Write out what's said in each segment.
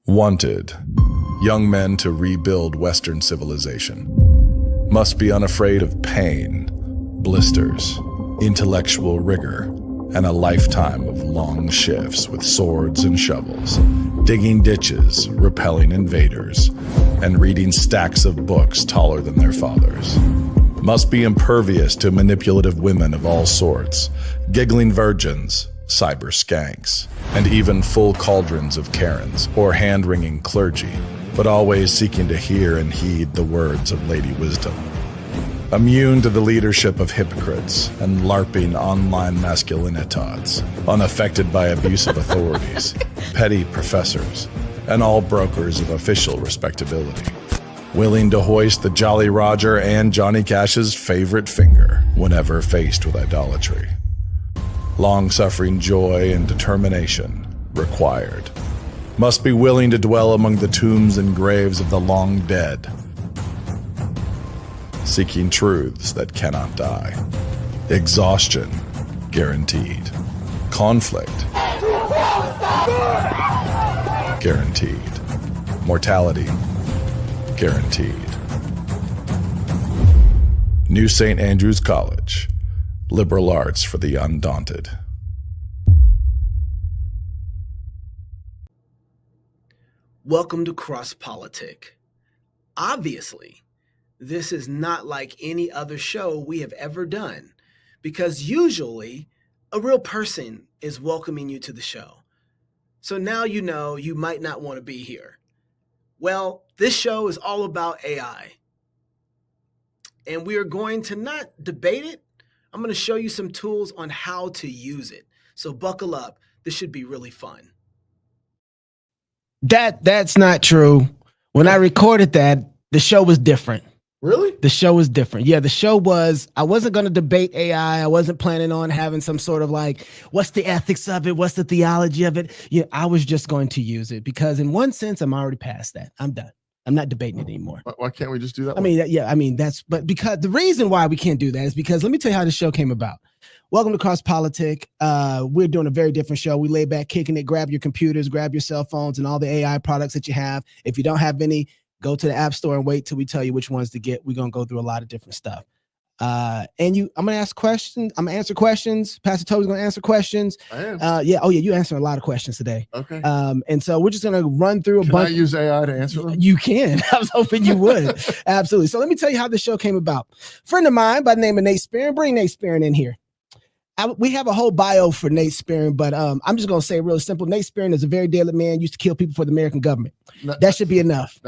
Wanted, young men to rebuild Western civilization. Must be unafraid of pain, blisters, intellectual rigor, and a lifetime of long shifts with swords and shovels, digging ditches, repelling invaders, and reading stacks of books taller than their fathers. Must be impervious to manipulative women of all sorts, giggling virgins, cyber skanks, and even full cauldrons of Karens or hand-wringing clergy, but always seeking to hear and heed the words of Lady Wisdom. Immune to the leadership of hypocrites and LARPing online masculinitods, unaffected by abusive authorities, petty professors, and all brokers of official respectability. Willing to hoist the Jolly Roger and Johnny Cash's favorite finger whenever faced with idolatry. Long-suffering joy and determination required. Must be willing to dwell among the tombs and graves of the long dead, seeking truths that cannot die. Exhaustion guaranteed. Conflict guaranteed. Mortality guaranteed. New St. Andrews College. Liberal arts for the undaunted. Welcome to Cross Politic. Obviously, this is not like any other show we have ever done, because usually a real person is welcoming you to the show. So now you know you might not want to be here. Well, this show is all about AI. And we are going to not debate it. I'm going to show you some tools on how to use it. So buckle up. This should be really fun. That's not true. When I recorded that, the show was different. Really? The show was different. Yeah, the show was, I wasn't going to debate AI. I wasn't planning on having some sort of like, what's the ethics of it? What's the theology of it? Yeah, I was just going to use it because in one sense, I'm already past that. I'm done. I'm not debating it anymore. Why can't we just do that? But because the reason why we can't do that is because let me tell you how the show came about. Welcome to Cross Politic. We're doing a very different show. We lay back, kicking it, grab your computers, grab your cell phones and all the AI products that you have. If you don't have any, go to the App Store and wait till we tell you which ones to get. We're going to go through a lot of different stuff. I'm going to ask questions. I'm going to answer questions. Pastor Toby's going to answer questions. I am. You answered a lot of questions today. Okay. And so we're just going to run through a bunch. Can I use AI to answer them? You can. I was hoping you would. Absolutely. So let me tell you how the show came about. A friend of mine by the name of Nate Spearing. Bring Nate Spearing in here. We have a whole bio for Nate Spearing, but I'm just going to say it real simple. Nate Spearing is a very deadly man, used to kill people for the American government. That should be enough.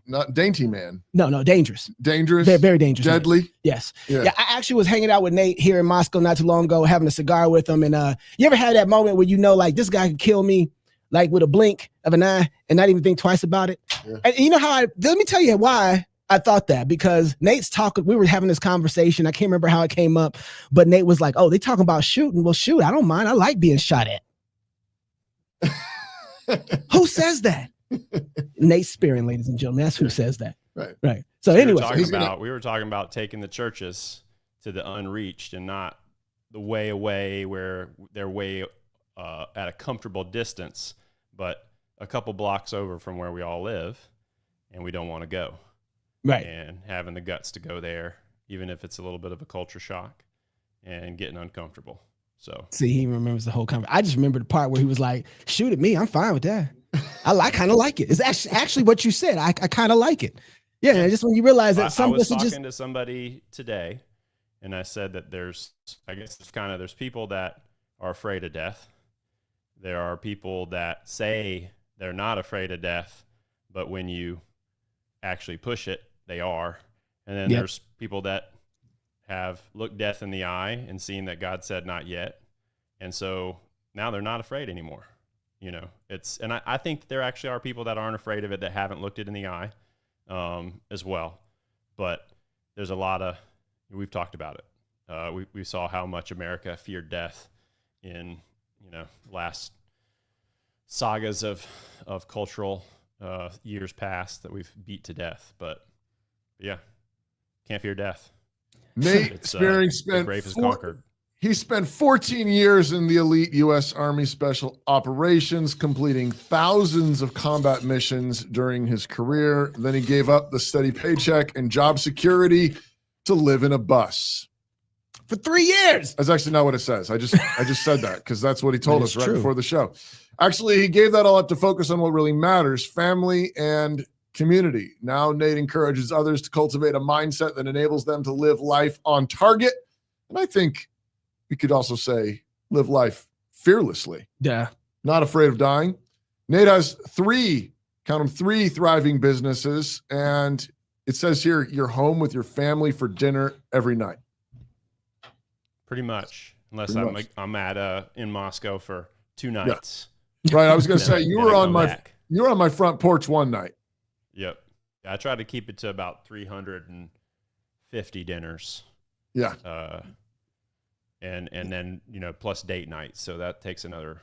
Not dainty man. No, dangerous. Dangerous? Very, very dangerous. Deadly? Man. Yes. Yeah, I actually was hanging out with Nate here in Moscow not too long ago, having a cigar with him. And you ever had that moment where you know, like, this guy could kill me, like, with a blink of an eye and not even think twice about it? Yeah. And you know how let me tell you why I thought that, because Nate's talking, we were having this conversation. I can't remember how it came up, but Nate was like, oh, they talking about shooting. Well, shoot, I don't mind. I like being shot at. Who says that? Nate Spearing, ladies and gentlemen. That's who says that. Right. So anyway. We were talking about taking the churches to the unreached and not the way away where they're way at a comfortable distance, but a couple blocks over from where we all live and we don't want to go. Right. And having the guts to go there, even if it's a little bit of a culture shock and getting uncomfortable. So see, he remembers the whole conversation. I just remember the part where he was like, shoot at me. I'm fine with that. I kind of like it. It's actually what you said. I kind of like it. Yeah. Just when you realize that I was talking to somebody today and I said that there's people that are afraid of death. There are people that say they're not afraid of death, but when you actually push it, they are. And then there's people that have looked death in the eye and seen that God said not yet. And so now they're not afraid anymore. You know, and I think there actually are people that aren't afraid of it that haven't looked it in the eye as well. But there's a lot of, we've talked about it. We saw how much America feared death in, last sagas of cultural years past that we've beat to death. But yeah, can't fear death. Nate Spearing spent brave is conquered. He spent 14 years in the elite U.S. Army Special Operations, completing thousands of combat missions during his career. Then he gave up the steady paycheck and job security to live in a bus. For 3 years. That's actually not what it says. I just said that because that's what he told us right true. before the show. Actually, he gave that all up to focus on what really matters, family and community. Now Nate encourages others to cultivate a mindset that enables them to live life on target. And I think we could also say live life fearlessly. Yeah. Not afraid of dying. Nate has three thriving businesses. And it says here, you're home with your family for dinner every night. Pretty much. Unless I'm at in Moscow for 2 nights. Yeah. Right. I was going to say, you were on my front porch one night. Yep. I try to keep it to about 350 dinners. Yeah. And then, plus date nights. So that takes another,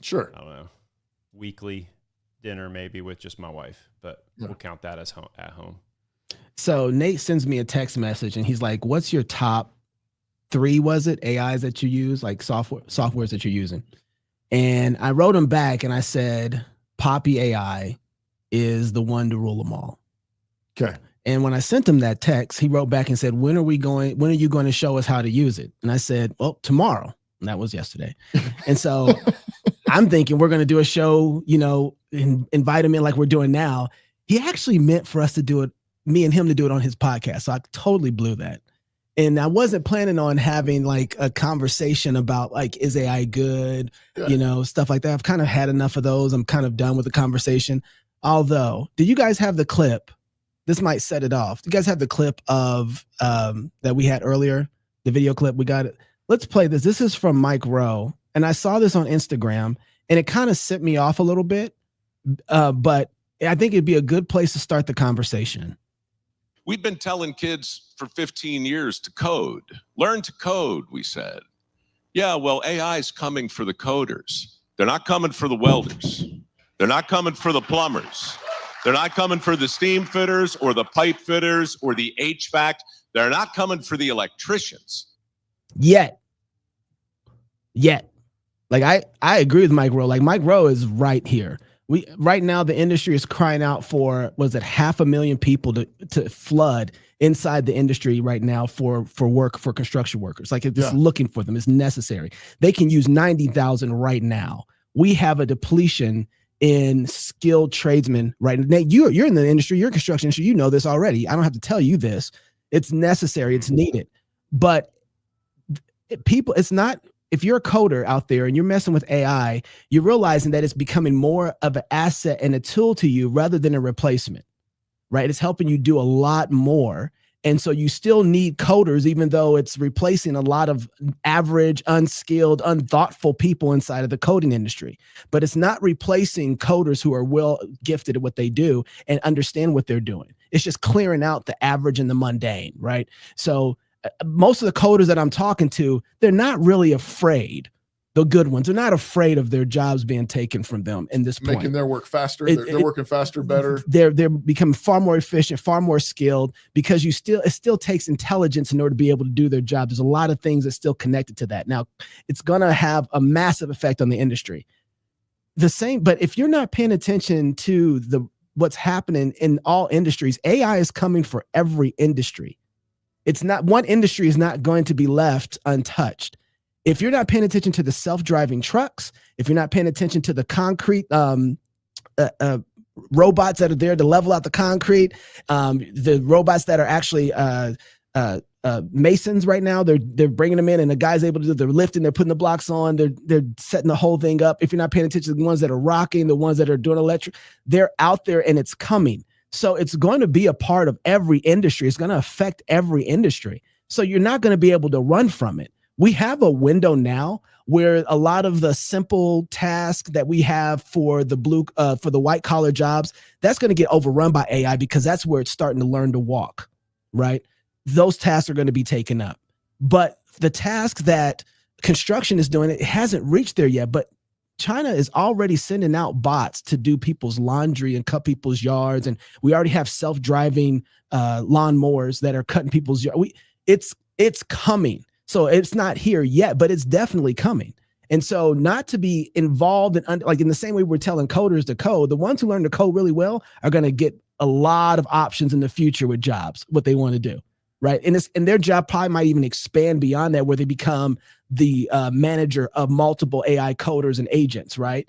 sure, I don't know, weekly dinner maybe with just my wife, but we'll count that as at home. So Nate sends me a text message and he's like, what's your top 3, was it, AIs that you use, like softwares that you're using? And I wrote him back and I said, Poppy AI is the one to rule them all. Okay. And when I sent him that text, he wrote back and said, when are you going to show us how to use it? And I said, well, tomorrow. And that was yesterday. And so I'm thinking we're going to do a show, and invite him in like we're doing now. He actually meant for us to do it, me and him to do it on his podcast. So I totally blew that. And I wasn't planning on having like a conversation about like, is AI good? Yeah. Stuff like that. I've kind of had enough of those. I'm kind of done with the conversation. Although, did you guys have the clip? This might set it off. Do you guys have the clip of that we had earlier? The video clip, we got it. Let's play this. This is from Mike Rowe. And I saw this on Instagram and it kind of set me off a little bit. But I think it'd be a good place to start the conversation. We've been telling kids for 15 years to code. Learn to code, we said. Yeah, well, AI is coming for the coders. They're not coming for the welders. They're not coming for the plumbers. They're not coming for the steam fitters or the pipe fitters or the HVAC. They're not coming for the electricians. Yet. Like I agree with Mike Rowe. Like Mike Rowe is right here. Right now the industry is crying out for, 500,000 people to flood inside the industry right now for work for construction workers. Like it's looking for them. It's necessary. They can use 90,000 right now. We have a depletion in skilled tradesmen right now. Nate, you're in the industry, you're in construction industry, you know this already. I don't have to tell you this. It's necessary, it's needed. But it's not, if you're a coder out there and you're messing with AI, you're realizing that it's becoming more of an asset and a tool to you rather than a replacement, right? It's helping you do a lot more. And so you still need coders, even though it's replacing a lot of average, unskilled, unthoughtful people inside of the coding industry. But it's not replacing coders who are well gifted at what they do and understand what they're doing. It's just clearing out the average and the mundane, right? So most of the coders that I'm talking to, they're not really afraid. The good ones are not afraid of their jobs being taken from them in this point. Making their work faster. They're working faster, better. They're becoming far more efficient, far more skilled, because it still takes intelligence in order to be able to do their job. There's a lot of things that's still connected to that. Now, it's going to have a massive effect on the industry. But if you're not paying attention to what's happening in all industries, AI is coming for every industry. It's not, one industry is not going to be left untouched. If you're not paying attention to the self-driving trucks, if you're not paying attention to the concrete robots that are there to level out the concrete, the robots that are actually masons right now, they're bringing them in and the guy's able to do, they're lifting, they're putting the blocks on, they're setting the whole thing up. If you're not paying attention to the ones that are rocking, the ones that are doing electric, they're out there and it's coming. So it's going to be a part of every industry. It's going to affect every industry. So you're not going to be able to run from it. We have a window now where a lot of the simple tasks that we have for the white collar jobs, that's going to get overrun by AI because that's where it's starting to learn to walk, right? Those tasks are going to be taken up. But the tasks that construction is doing, it hasn't reached there yet. But China is already sending out bots to do people's laundry and cut people's yards. And we already have self-driving lawnmowers that are cutting people's yards. It's coming. So it's not here yet, but it's definitely coming. And so not to be involved in, like in the same way we're telling coders to code, the ones who learn to code really well are going to get a lot of options in the future with jobs, what they want to do. Right. And their job probably might even expand beyond that, where they become the manager of multiple AI coders and agents. Right.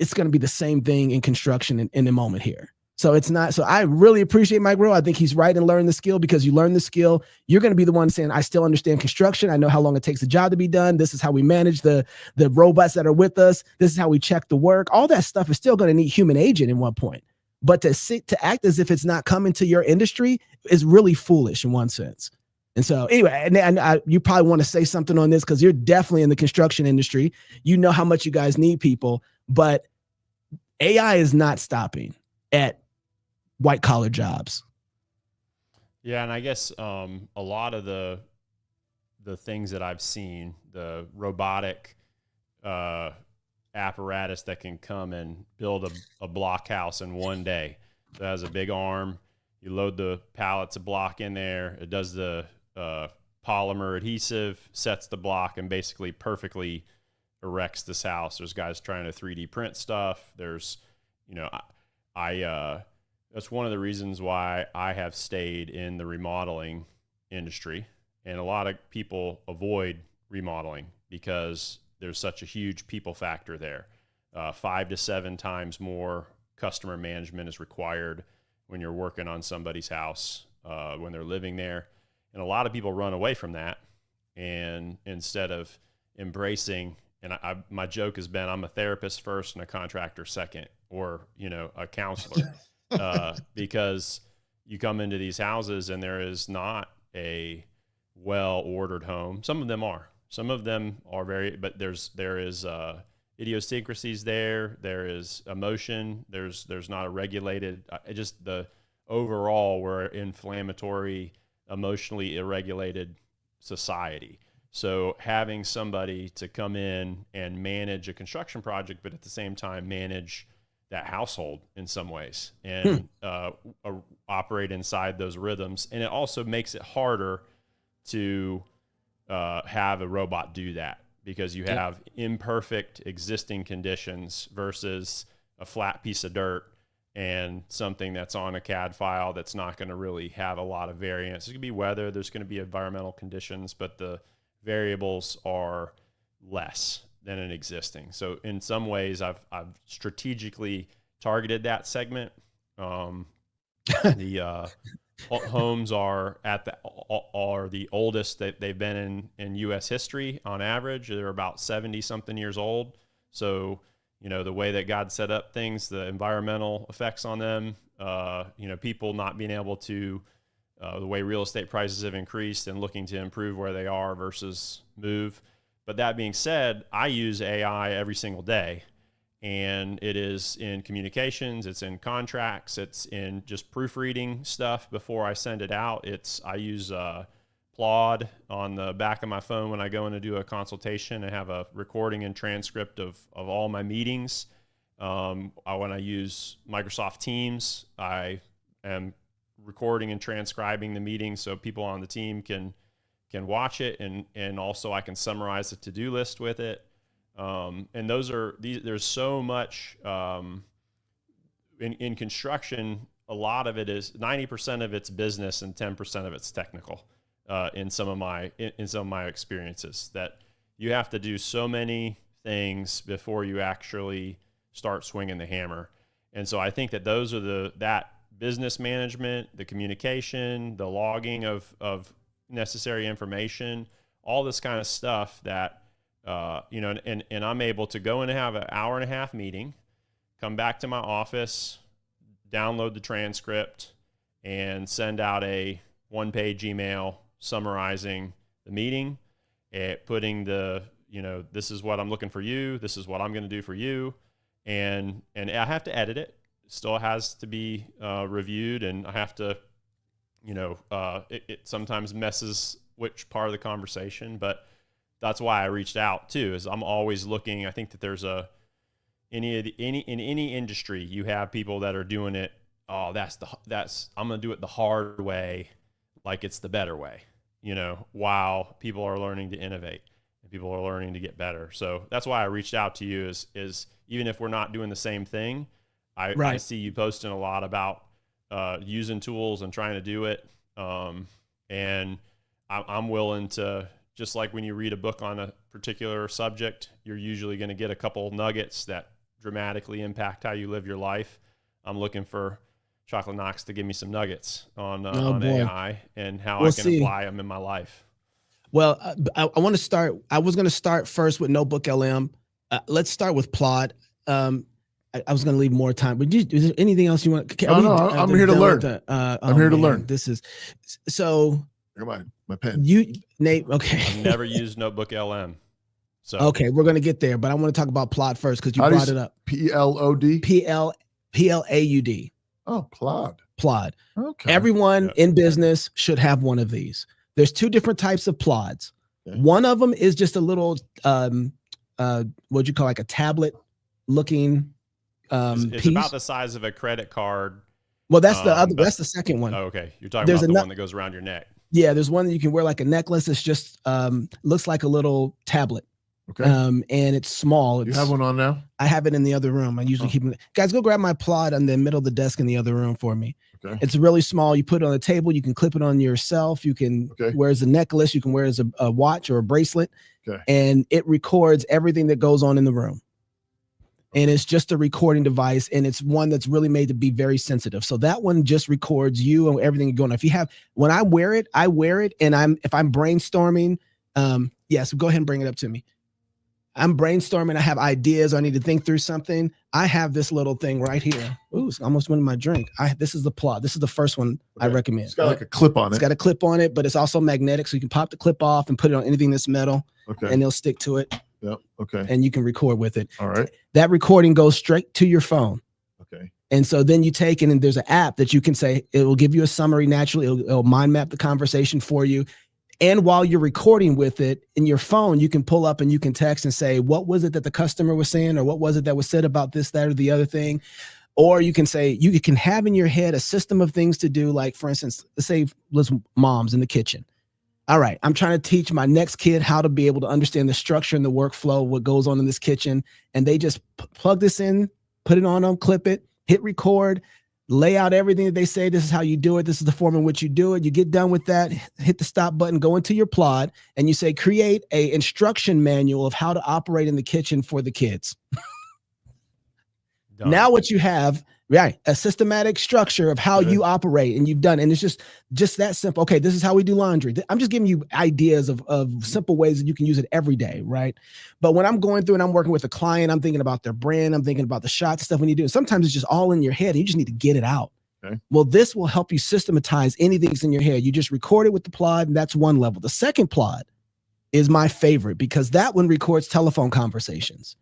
It's going to be the same thing in construction in the moment here. So it's not, so I really appreciate Mike Rowe. I think he's right in learning the skill, because you learn the skill, you're going to be the one saying, I still understand construction. I know how long it takes a job to be done. This is how we manage the robots that are with us. This is how we check the work. All that stuff is still going to need human agent in one point. But to act as if it's not coming to your industry is really foolish in one sense. And so anyway, and you probably want to say something on this, because you're definitely in the construction industry. You know how much you guys need people, but AI is not stopping at white collar jobs. Yeah, and I guess a lot of the things that I've seen, the robotic apparatus that can come and build a block house in one day. So it has a big arm. You load the pallets of block in there. It does the polymer adhesive, sets the block, and basically perfectly erects this house. There's guys trying to 3D print stuff. There's, that's one of the reasons why I have stayed in the remodeling industry. And a lot of people avoid remodeling because there's such a huge people factor there. 5 to 7 times more customer management is required when you're working on somebody's house, when they're living there. And a lot of people run away from that. And instead of embracing, and my joke has been, I'm a therapist first and a contractor second, or, a counselor. Because you come into these houses and there is not a well-ordered home. Some of them are. Some of them are but there is idiosyncrasies there. There is emotion. There's not a regulated. Just the overall, we're inflammatory, emotionally irregulated society. So having somebody to come in and manage a construction project, but at the same time manage that household in some ways, and operate inside those rhythms. And it also makes it harder to have a robot do that, because you have imperfect existing conditions versus a flat piece of dirt and something that's on a CAD file that's not going to really have a lot of variance. There's going to be weather, there's going to be environmental conditions, but the variables are less than an existing. So in some ways, I've strategically targeted that segment. The homes are the oldest that they've been in U.S. history on average. They're about 70 something years old. So the way that God set up things, the environmental effects on them, people not being able to, the way real estate prices have increased and looking to improve where they are versus move. But that being said, I use AI every single day, and it is in communications, it's in contracts, it's in just proofreading stuff before I send it out. I use Plaud on the back of my phone when I go in to do a consultation. I have a recording and transcript of all my meetings. When I use Microsoft Teams, I am recording and transcribing the meetings so people on the team can watch it, and also I can summarize the to-do list with it. And there's so much in construction. A lot of it is 90% of it's business and 10% of it's technical. In some of my experiences, that you have to do so many things before you actually start swinging the hammer. And so I think that those are that business management, the communication, the logging of necessary information, all this kind of stuff that, and I'm able to go in and have an 1.5-hour meeting, come back to my office, download the transcript, and send out a 1-page email summarizing the meeting, putting this is what I'm looking for you, this is what I'm going to do for you. And I have to edit it. Still has to be reviewed, and I have to, it sometimes messes which part of the conversation, but that's why I reached out too, is I'm always looking. I think that there's in any industry, you have people that are doing it. Oh, I'm going to do it the hard way, like it's the better way. while people are learning to innovate and people are learning to get better. So that's why I reached out to you is even if we're not doing the same thing, I see you posting a lot about using tools and trying to do it. And I'm willing to, just like when you read a book on a particular subject, you're usually going to get a couple nuggets that dramatically impact how you live your life. I'm looking for Chocolate Knox to give me some nuggets on AI and how I can apply them in my life. Well, I want to start. I was going to start first with NotebookLM. Let's start with Plaud. I was going to leave more time, but is there anything else you want? I'm here to learn. I'm here to learn. This is so. My pen. Nate. Okay. I've never used NotebookLM. So okay, we're going to get there, but I want to talk about Plaud first because you brought it up. Plaud. Plaud. Oh, Plaud. Plaud. Okay. Everyone in business should have one of these. There's two different types of Plauds. Okay. One of them is just a little, what'd you call, like a tablet looking it's piece. about the size of a credit card. Well, that's the other. That's the second one. Oh, okay, you're talking about the one that goes around your neck. Yeah, there's one that you can wear like a necklace. It's just looks like a little tablet. Okay. And it's small. You have one on now? I have it in the other room. I usually keep it. Guys, go grab my Plaud in the middle of the desk in the other room for me. Okay. It's really small. You put it on the table. You can clip it on yourself. You can wear as a necklace. You can wear as a watch or a bracelet. Okay. And it records everything that goes on in the room. And it's just a recording device, and it's one that's really made to be very sensitive. So that one just records you and everything going on. If you have, when I wear it, and if I'm brainstorming, yes, go ahead and bring it up to me. I'm brainstorming. I have ideas. I need to think through something. I have this little thing right here. Ooh, it's almost went in my drink. This is the Plaud. This is the first one I recommend. It's got like a clip on it. It's got a clip on it, but it's also magnetic, so you can pop the clip off and put it on anything that's metal, and it'll stick to it. Yep. Okay. And you can record with it. All right. That recording goes straight to your phone. Okay. And so then you take it, and there's an app that you can say, it will give you a summary naturally. It'll mind map the conversation for you. And while you're recording with it in your phone, you can pull up and you can text and say, what was it that the customer was saying? Or what was it that was said about this, that, or the other thing? Or you can say, you can have in your head a system of things to do. Like, for instance, let's moms in the kitchen. All right, I'm trying to teach my next kid how to be able to understand the structure and the workflow, what goes on in this kitchen. And they just plug this in, put it on them, clip it, hit record, lay out everything that they say. This is how you do it. This is the form in which you do it. You get done with that, hit the stop button, go into your Plaud, and you say, create a instruction manual of how to operate in the kitchen for the kids. Now what you have, right, a systematic structure of how you operate, and you've done, and it's just that simple. Okay, this is how we do laundry. I'm just giving you ideas of simple ways that you can use it every day, right? But when I'm going through and I'm working with a client, I'm thinking about their brand, I'm thinking about the shots, stuff when you do it. Sometimes it's just all in your head. And you just need to get it out. Okay. Well, this will help you systematize anything that's in your head. You just record it with the Plaud, and that's one level. The second Plaud is my favorite because that one records telephone conversations.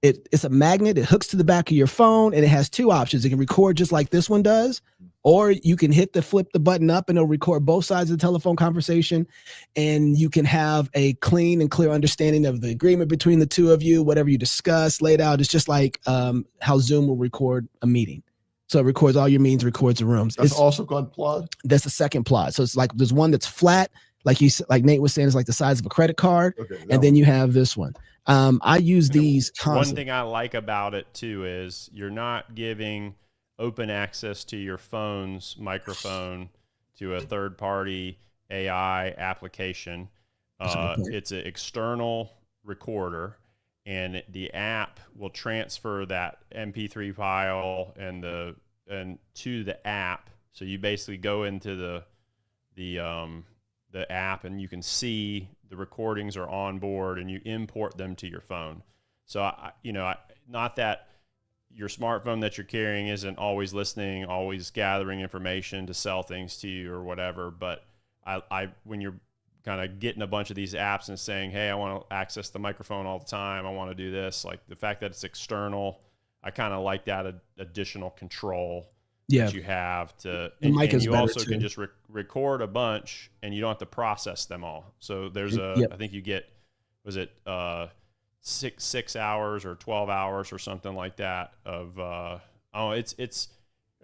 It's a magnet. It hooks to the back of your phone, and it has two options. It can record just like this one does, or you can flip the button up and it'll record both sides of the telephone conversation, and you can have a clean and clear understanding of the agreement between the two of you, whatever you discuss, laid out. It's just like how Zoom will record a meeting. So it records all your meetings, records the rooms. That's also called Plaud? That's the second Plaud. So it's like there's one that's flat, like Nate was saying, it's like the size of a credit card, and then you have this one. I use these constantly. One thing I like about it too is you're not giving open access to your phone's microphone to a third-party AI application. It's an external recorder, and the app will transfer that MP3 file and to the app. So you basically go into the app, and you can see the recordings are on board, and you import them to your phone. So, not that your smartphone that you're carrying isn't always listening, always gathering information to sell things to you or whatever. But when you're kind of getting a bunch of these apps and saying, hey, I want to access the microphone all the time, I want to do this, like the fact that it's external, I kind of like that additional control that you have to, and you also can just record a bunch, and you don't have to process them all. So there's I think you get, was it 6 hours or 12 hours or something like that of, it's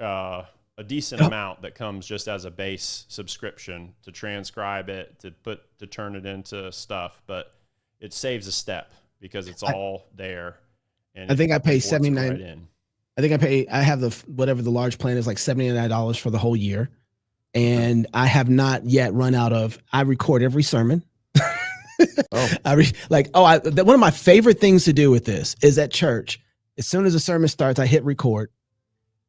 a a decent amount that comes just as a base subscription to transcribe it, to turn it into stuff, but it saves a step because it's all there. And I think I pay imports $79. right in. I have whatever the large plan is, like $79 for the whole year. And I have not yet run out of, I record every sermon. One of my favorite things to do with this is at church, as soon as the sermon starts, I hit record.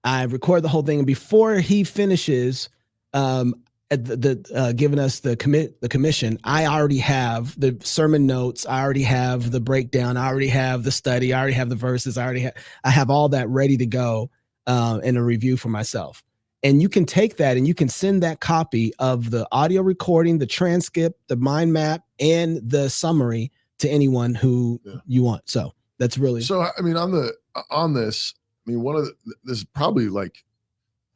I record the whole thing. And before he finishes, giving us the commission, I already have the sermon notes. I already have the breakdown. I already have the study. I already have the verses. I have all that ready to go in a review for myself. And you can take that and you can send that copy of the audio recording, the transcript, the mind map, and the summary to anyone who you want. So that's really. So, I mean, on this, I mean, this is probably like,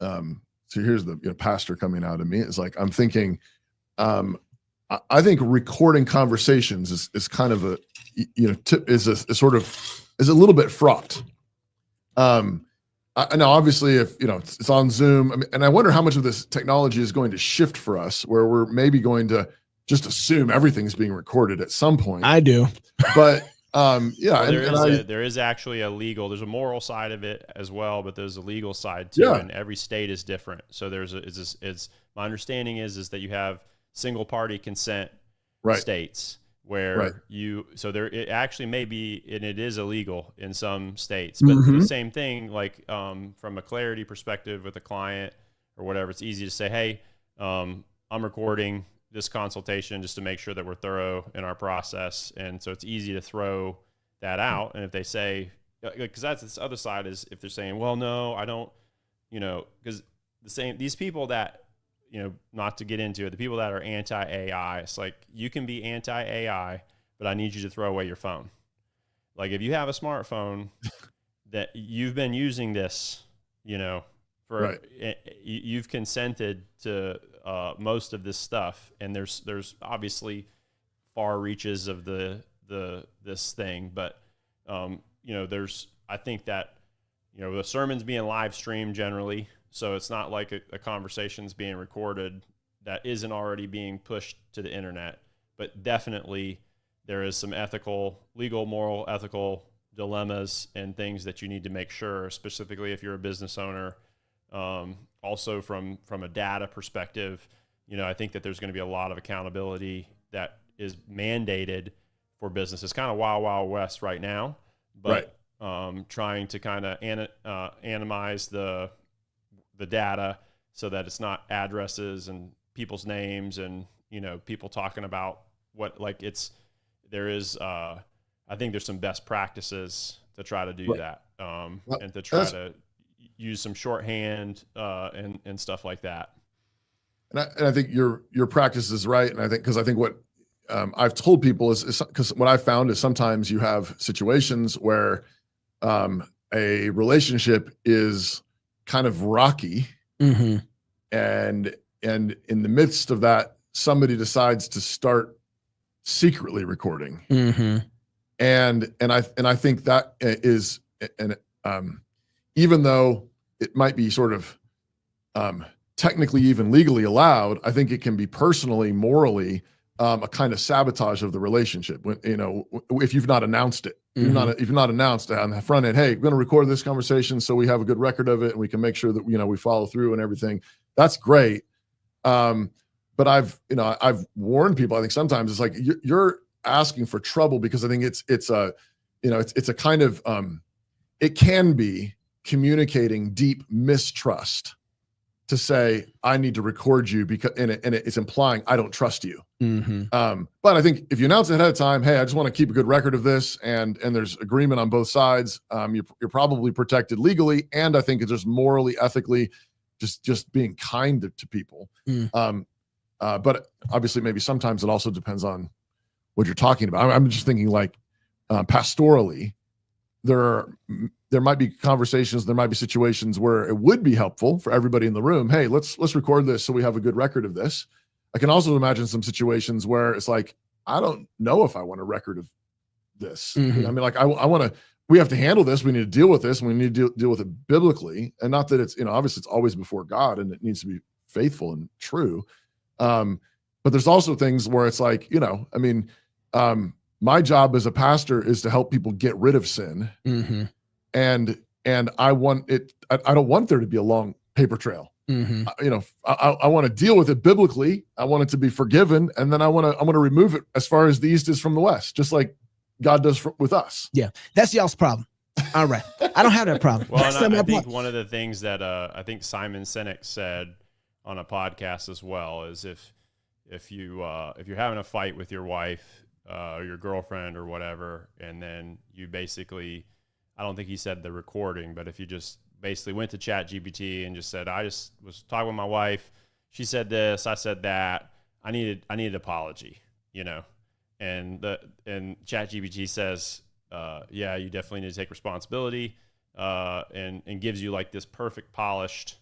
so here's the pastor coming out of me. It's like, I'm thinking, I think recording conversations is kind of a, is a little bit fraught. I know, obviously, if it's on Zoom, I mean, and I wonder how much of this technology is going to shift for us, where we're maybe going to just assume everything's being recorded at some point. I do, but there is actually there's a moral side of it as well, but there's a legal side too, and every state is different. So it's my understanding is that you have single party consent states. Where it actually may be, and it is illegal in some states, but the same thing, like from a clarity perspective with a client or whatever, it's easy to say, hey, I'm recording this consultation just to make sure that we're thorough in our process. And so it's easy to throw that out. And if they say, because that's this other side, is if they're saying, well, no, I don't, because these people that, not to get into it, the people that are anti-AI, it's like, you can be anti-AI, but I need you to throw away your phone. Like, if you have a smartphone that you've been using this, you've consented to most of this stuff, and there's obviously far reaches of this thing, but I think that the sermon's being live streamed generally. So it's not like a conversation's being recorded that isn't already being pushed to the internet. But definitely there is some legal, moral, ethical dilemmas and things that you need to make sure, specifically if you're a business owner. Also from a data perspective, I think that there's going to be a lot of accountability that is mandated for business. It's kind of wild, wild west right now, but trying to kind of anonymize the data so that it's not addresses and people's names and, people talking about I think there's some best practices to try to do that. And to try to use some shorthand and stuff like that. And I think your practice is right. And I think what I've told people is because what I've found is sometimes you have situations where a relationship is kind of rocky, and in the midst of that, somebody decides to start secretly recording, and I think that is even though it might be sort of technically even legally allowed, I think it can be personally, morally a kind of sabotage of the relationship. When if you've not announced it. If you've not announced on the front end, hey, we're going to record this conversation so we have a good record of it and we can make sure that we follow through and everything. That's great. But I've warned people. I think sometimes it's like you're asking for trouble, because I think it's a kind of it can be communicating deep mistrust to say, I need to record you because, and it's implying I don't trust you. But I think if you announce it ahead of time, hey, I just want to keep a good record of this, and there's agreement on both sides, you're probably protected legally, and I think it's just morally, ethically, just being kind to people. But obviously, maybe sometimes it also depends on what you're talking about. I'm just thinking like pastorally, there might be conversations, there might be situations where it would be helpful for everybody in the room. Hey, let's record this so we have a good record of this. I can also imagine some situations where it's like, I don't know if I want a record of this. I mean, like I want to, we have to handle this. We need to deal with this, and we need to deal with it biblically. And not that it's, obviously it's always before God and it needs to be faithful and true. But there's also things where it's like, my job as a pastor is to help people get rid of sin. Mm-hmm. And I want it, I don't want there to be a long paper trail. Mm-hmm. I want to deal with it biblically. I want it to be forgiven. And then I want to remove it as far as the East is from the West, just like God does with us. Yeah. That's y'all's problem. All right. I don't have that problem. Well, I think one of the things that I think Simon Sinek said on a podcast as well is if you're having a fight with your wife or your girlfriend or whatever, and then you basically, I don't think he said the recording, but if you just basically went to ChatGPT and just said, I just was talking with my wife, she said this, I said that, I needed an apology, and ChatGPT says, yeah, you definitely need to take responsibility, and gives you like this perfect polished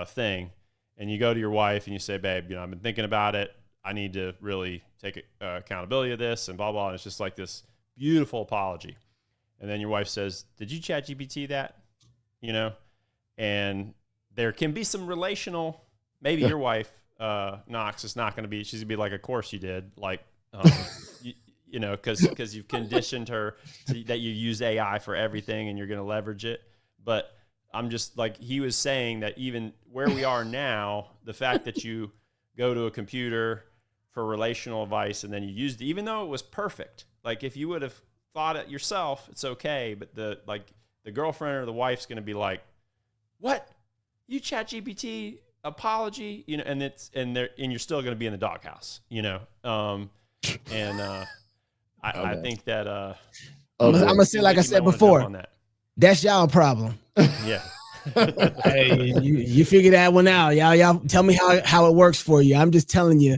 thing. And you go to your wife and you say, babe, I've been thinking about it. I need to really take accountability of this and blah, blah. And it's just like this beautiful apology. And then your wife says, did you ChatGPT that? And there can be some relational, maybe your wife, Knox, is not going to be, she's going to be like, of course you did. Like, because you've conditioned her that you use AI for everything and you're going to leverage it. But I'm just like, he was saying that even where we are now, the fact that you go to a computer for relational advice and then you used it, even though it was perfect, like if you would have thought it yourself, it's okay. But the girlfriend or the wife's going to be like, what? You ChatGPT apology, and you're still going to be in the doghouse, I think that, I'm going to say, like I said before, that's y'all problem. Yeah. Hey, you figure that one out. Y'all tell me how it works for you. I'm just telling you.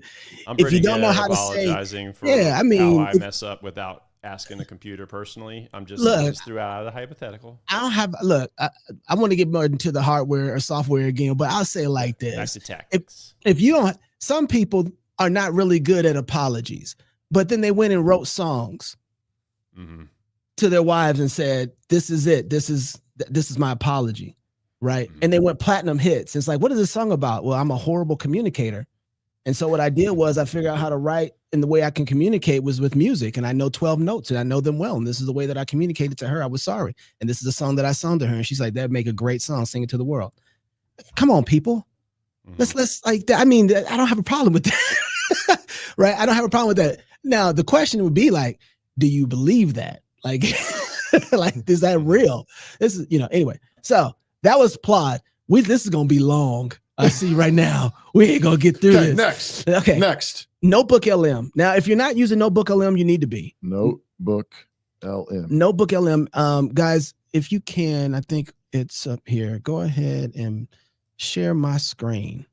If you don't know how to say, for how I mess up without asking the computer personally. I'm just threw out the hypothetical. I want to get more into the hardware or software again, but I'll say it like this. Back to tactics. If you don't, some people are not really good at apologies, but then they went and wrote songs to their wives and said, this is it. This is my apology. Right. Mm-hmm. And they went platinum hits. It's like, what is this song about? Well, I'm a horrible communicator. And so what I did was I figured out how to write, and the way I can communicate was with music. And I know 12 notes and I know them well. And this is the way that I communicated to her. I was sorry. And this is a song that I sung to her. And she's like, that'd make a great song. Sing it to the world. Come on, people. Mm-hmm. Let's like that. I mean, I don't have a problem with that. Right. I don't have a problem with that. Now, the question would be like, do you believe that? Like, like, is that real? This is, anyway. So that was Plaud. This is going to be long. I see right now. We ain't going to get through this. Next. Okay. Next. NotebookLM. Now, if you're not using NotebookLM, you need to be. NotebookLM. NotebookLM. Guys, if you can, I think it's up here. Go ahead and share my screen.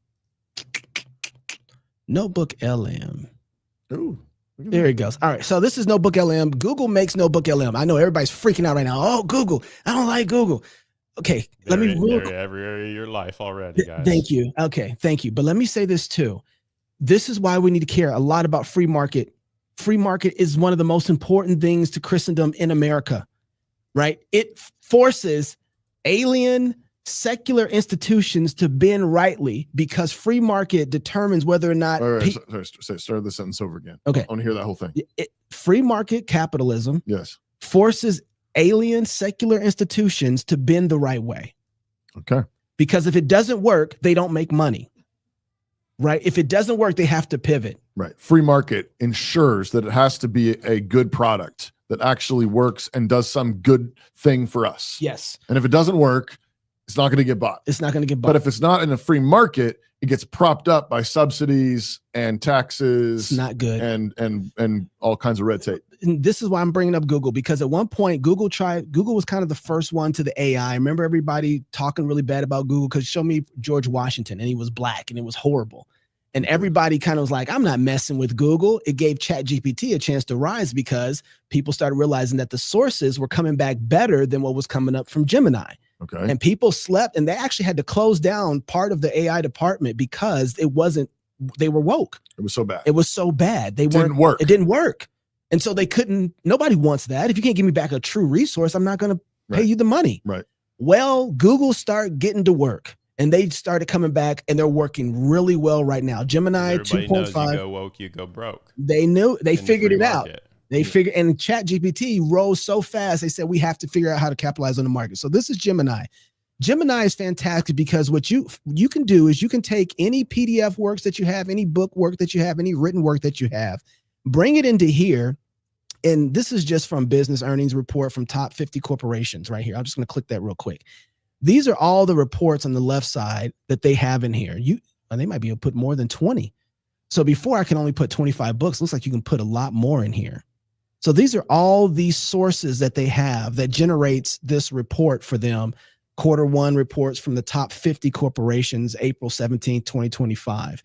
NotebookLM. Ooh. There it goes. All right. So this is NotebookLM. Google makes NotebookLM. I know everybody's freaking out right now. Oh, Google. I don't like Google. Okay. Every area of your life already, guys. Thank you. Okay. Thank you. But let me say this too. This is why we need to care a lot about free market. Free market is one of the most important things to Christendom in America, right? It forces alien secular institutions to bend rightly because free market determines whether or not. Start the sentence over again. Okay. I want to hear that whole thing. Free market capitalism. Yes. Forces alien secular institutions to bend the right way. Okay. Because if it doesn't work, they don't make money. Right? If it doesn't work, they have to pivot. Right. Free market ensures that it has to be a good product that actually works and does some good thing for us. Yes. And if it doesn't work, it's not going to get bought. It's not going to get bought. But if it's not in a free market, it gets propped up by subsidies and taxes. It's not good. And all kinds of red tape. And this is why I'm bringing up Google, because at one point Google was kind of the first one to the AI. I remember everybody talking really bad about Google because show me George Washington and he was black and it was horrible. And everybody kind of was like, I'm not messing with Google. It gave ChatGPT a chance to rise because people started realizing that the sources were coming back better than what was coming up from Gemini. Okay. And people slept, and they actually had to close down part of the AI department because they were woke. It was so bad. It was so bad. It didn't work. It didn't work. And so they couldn't, nobody wants that. If you can't give me back a true resource, I'm not going to pay you the money. Right. Well, Google started getting to work and they started coming back and they're working really well right now. Gemini 2.5. You go woke, you go broke. They knew, they figured it out. Market. They figured, and ChatGPT rose so fast, they said, we have to figure out how to capitalize on the market. So this is Gemini. Gemini is fantastic because what you can do is you can take any PDF works that you have, any book work that you have, any written work that you have, bring it into here. And this is just from business earnings report from top 50 corporations right here. I'm just going to click that real quick. These are all the reports on the left side that they have in here. They might be able to put more than 20. So before I can only put 25 books, looks like you can put a lot more in here. So these are all these sources that they have that generates this report for them. Q1 reports from the top 50 corporations, April 17, 2025.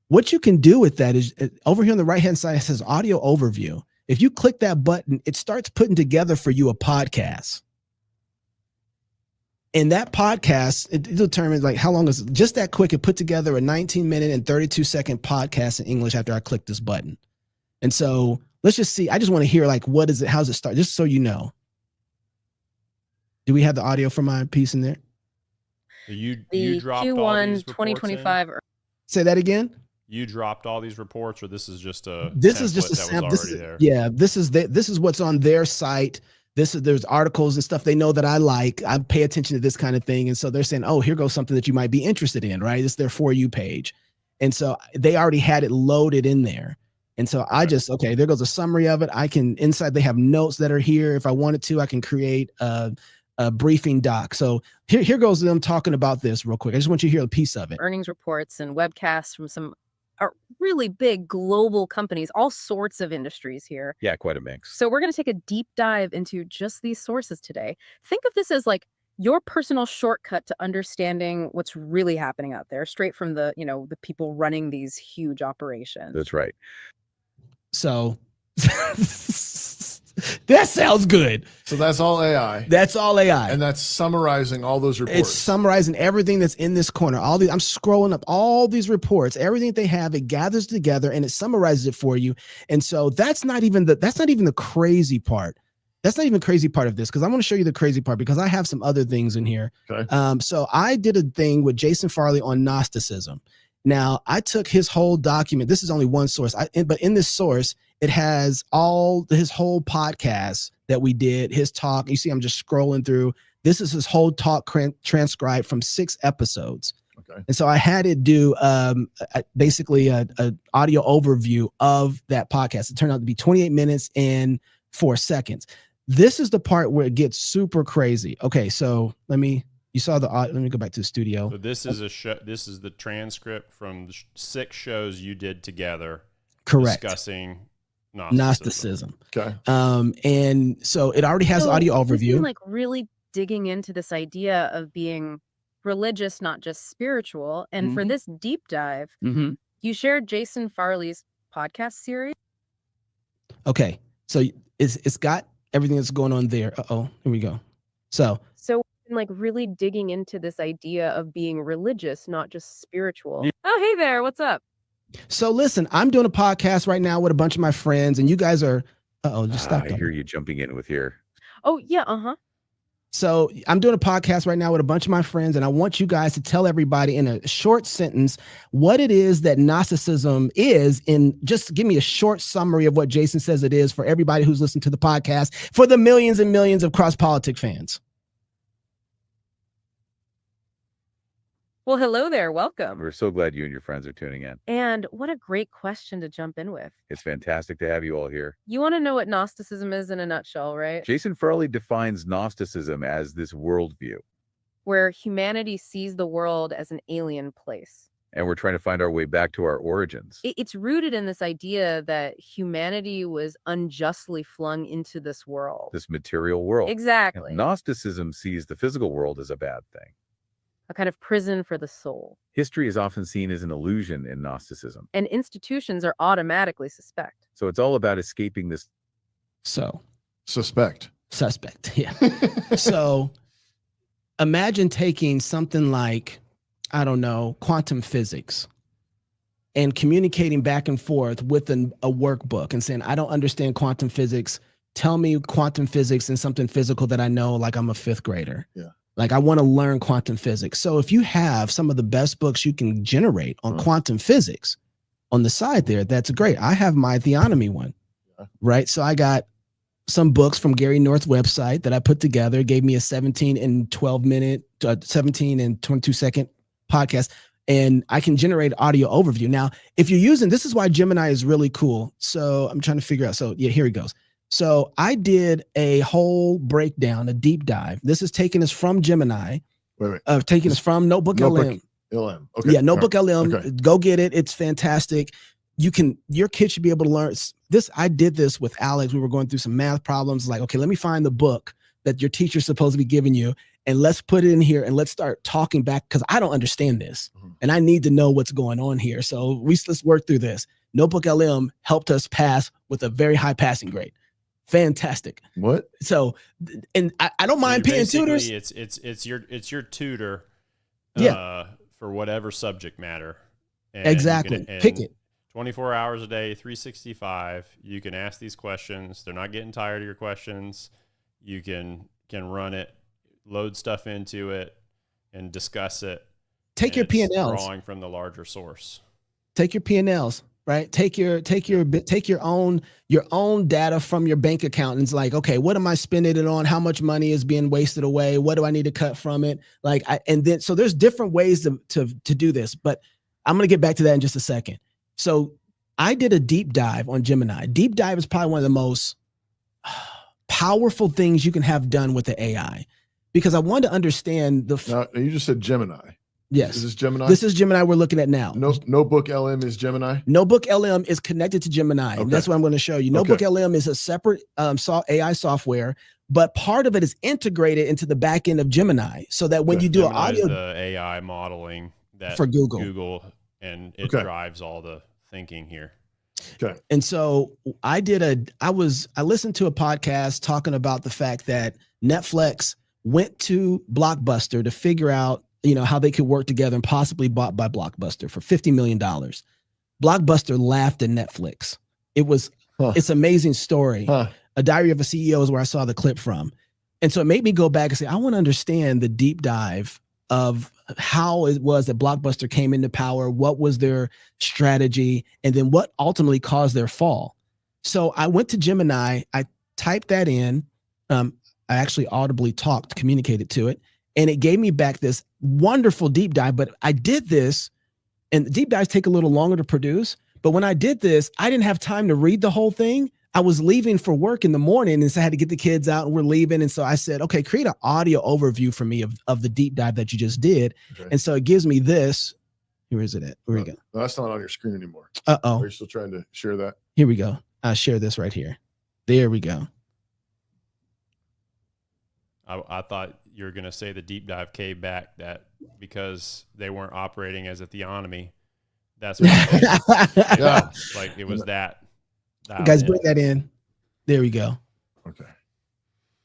What you can do with that is over here on the right-hand side, it says audio overview. If you click that button, it starts putting together for you a podcast. And that podcast, it determines like how long is it, just that quick. It put together a 19-minute and 32-second podcast in English after I click this button. And so let's just see. I just want to hear like, what is it? How does it start? Just so you know. Do we have the audio for my piece in there? You The dropped all Q1 these 2025. Say that again. You dropped all these reports, or this is just a This is just a sample. This is what's on their site. There's articles and stuff they know that I like. I pay attention to this kind of thing. And so they're saying, oh, here goes something that you might be interested in, right? It's their For You page. And so they already had it loaded in there. And so I just, okay, there goes a summary of it. I can, inside they have notes that are here. If I wanted to, I can create a briefing doc. So here goes them talking about this real quick. I just want you to hear a piece of it. Earnings reports and webcasts from some really big global companies, all sorts of industries here. Yeah, quite a mix. So we're going to take a deep dive into just these sources today. Think of this as like your personal shortcut to understanding what's really happening out there, straight from the people running these huge operations. That's right. So that sounds good. So that's all AI. That's all AI. And that's summarizing all those reports. It's summarizing everything that's in this corner. I'm scrolling up all these reports, everything they have, it gathers together and it summarizes it for you. And so that's not even the crazy part. That's not even the crazy part of this, because I want to show you the crazy part because I have some other things in here. Okay. So I did a thing with Jason Farley on Gnosticism. Now, I took his whole document. This is only one source, but in this source, it has his whole podcast that we did, his talk. You see, I'm just scrolling through. This is his whole talk transcribed from 6 episodes. Okay. And so I had it do basically a audio overview of that podcast. It turned out to be 28 minutes and 4 seconds. This is the part where it gets super crazy. Okay, so let me go back to the studio. So this is this is the transcript from the 6 shows you did together. Correct. Discussing Gnosticism. Okay. And so it already has the audio overview. Like really digging into this idea of being religious, not just spiritual. And for this deep dive, you shared Jason Farley's podcast series. Okay. So it's got everything that's going on there. Uh-oh, here we go. So like really digging into this idea of being religious, not just spiritual. Oh, hey there. What's up? So listen, I'm doing a podcast right now with a bunch of my friends and you guys are, just stop. I hear you jumping in with here. Oh yeah. So I'm doing a podcast right now with a bunch of my friends and I want you guys to tell everybody in a short sentence what it is that Gnosticism is, and just give me a short summary of what Jason says it is for everybody who's listened to the podcast, for the millions and millions of Cross Politic fans. Well, hello there. Welcome. We're so glad you and your friends are tuning in. And what a great question to jump in with. It's fantastic to have you all here. You want to know what Gnosticism is in a nutshell, right? Jason Farley defines Gnosticism as this worldview, where humanity sees the world as an alien place. And we're trying to find our way back to our origins. It's rooted in this idea that humanity was unjustly flung into this world. This material world. Exactly. And Gnosticism sees the physical world as a bad thing. A kind of prison for the soul. History is often seen as an illusion in Gnosticism. And institutions are automatically suspect. So it's all about escaping this. Suspect, yeah. So imagine taking something like, I don't know, quantum physics, and communicating back and forth with a workbook and saying, I don't understand quantum physics. Tell me quantum physics and something physical that I know, like I'm a 5th grader. Yeah. Like I want to learn quantum physics. So if you have some of the best books you can generate on quantum physics on the side there, that's great. I have my theonomy one, right? So I got some books from Gary North's website that I put together, gave me a 17 and 22 second podcast, and I can generate audio overview. Now, if you're using, this is why Gemini is really cool. So I'm trying to figure out. So yeah, here he goes. So I did a whole breakdown, a deep dive. This is taking us from Gemini, taking us from NotebookLM. LM. Okay. Yeah, NotebookLM. Okay. Go get it. It's fantastic. Your kid should be able to learn this. I did this with Alex. We were going through some math problems. Like, okay, let me find the book that your teacher's supposed to be giving you, and let's put it in here and let's start talking back, because I don't understand this and I need to know what's going on here. So let's work through this. NotebookLM helped us pass with a very high passing grade. Fantastic. What? So, and I don't mind paying tutors. It's your tutor. Yeah. For whatever subject matter. And exactly. Pick it. 24 hours a day, 365. You can ask these questions. They're not getting tired of your questions. You can run it, load stuff into it, and discuss it. Take your P&Ls. Drawing from the larger source. Take your P&Ls. Right. Take your own data from your bank account. And it's like, okay, what am I spending it on? How much money is being wasted away? What do I need to cut from it? So there's different ways to do this, but I'm going to get back to that in just a second. So I did a deep dive on Gemini. Deep dive is probably one of the most powerful things you can have done with the AI, because I wanted to understand now, you just said Gemini. Yes. Is this Gemini? This is Gemini we're looking at now. NotebookLM is Gemini? NotebookLM is connected to Gemini. Okay. That's what I'm going to show you. NotebookLM is a separate AI software, but part of it is integrated into the back end of Gemini, so that when you do an audio, the AI modeling that for Google, and it drives all the thinking here. Okay. And so I listened to a podcast talking about the fact that Netflix went to Blockbuster to figure out, how they could work together, and possibly bought by Blockbuster for $50 million. Blockbuster laughed at Netflix. It's an amazing story. A Diary of a CEO is where I saw the clip from. And so it made me go back and say, I want to understand the deep dive of how it was that Blockbuster came into power, what was their strategy, and then what ultimately caused their fall. So I went to Gemini, I typed that in. I actually audibly communicated to it, and it gave me back this wonderful deep dive. But I did this, and deep dives take a little longer to produce. But when I did this, I didn't have time to read the whole thing. I was leaving for work in the morning, and so I had to get the kids out, and we're leaving. And so I said, okay, create an audio overview for me of the deep dive that you just did. Okay. And so it gives me this. Where is it at? Where we go? No, that's not on your screen anymore. Uh-oh. Are you still trying to share that? Here we go. I'll share this right here. There we go. I thought you were going to say the deep dive came back that because they weren't operating as a theonomy. That's what yeah. Like it was that. Guys, bring that in. There we go. Okay.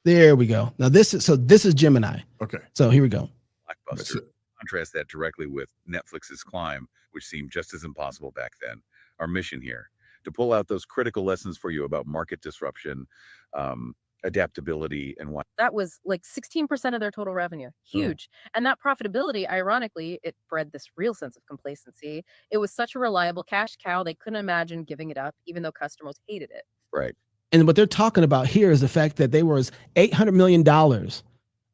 There we go. Now this is Gemini. Okay. So here we go. Blockbuster. Contrast that directly with Netflix's climb, which seemed just as impossible back then. Our mission here, to pull out those critical lessons for you about market disruption, adaptability, and what. That was like 16% of their total revenue. Huge. Oh. And that profitability, ironically, it bred this real sense of complacency. It was such a reliable cash cow, they couldn't imagine giving it up, even though customers hated it. Right. And what they're talking about here is the fact that there was $800 million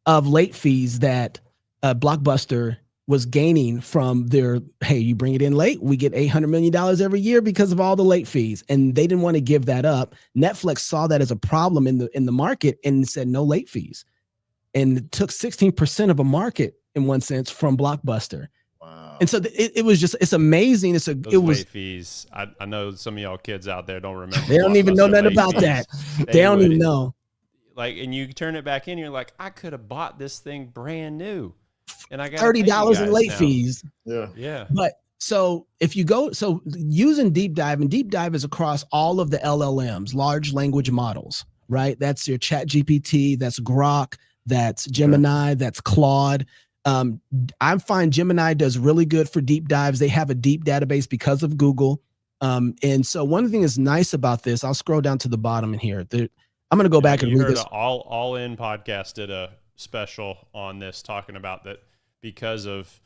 of late fees that Blockbuster was gaining from their, hey, you bring it in late, we get $800 million every year because of all the late fees. And they didn't want to give that up. Netflix saw that as a problem in the market and said no late fees. And it took 16% of a market in one sense from Blockbuster. Wow. And so it was just, it's amazing. Those late fees. I know some of y'all kids out there don't remember. They don't even know nothing about that. They don't even know. Like, and you turn it back in, you're like, I could have bought this thing brand new. And I got $30 in late fees. Yeah. Yeah. But so if you go, so using deep dive, and deep dive is across all of the LLMs, large language models, right? That's your Chat GPT, that's Grok, that's Gemini, that's Claude. I find Gemini does really good for deep dives. They have a deep database because of Google. And so one thing that's nice about this, I'll scroll down to the bottom in here. I'm going to go back and read this. All In podcast did a special on this, talking about that because of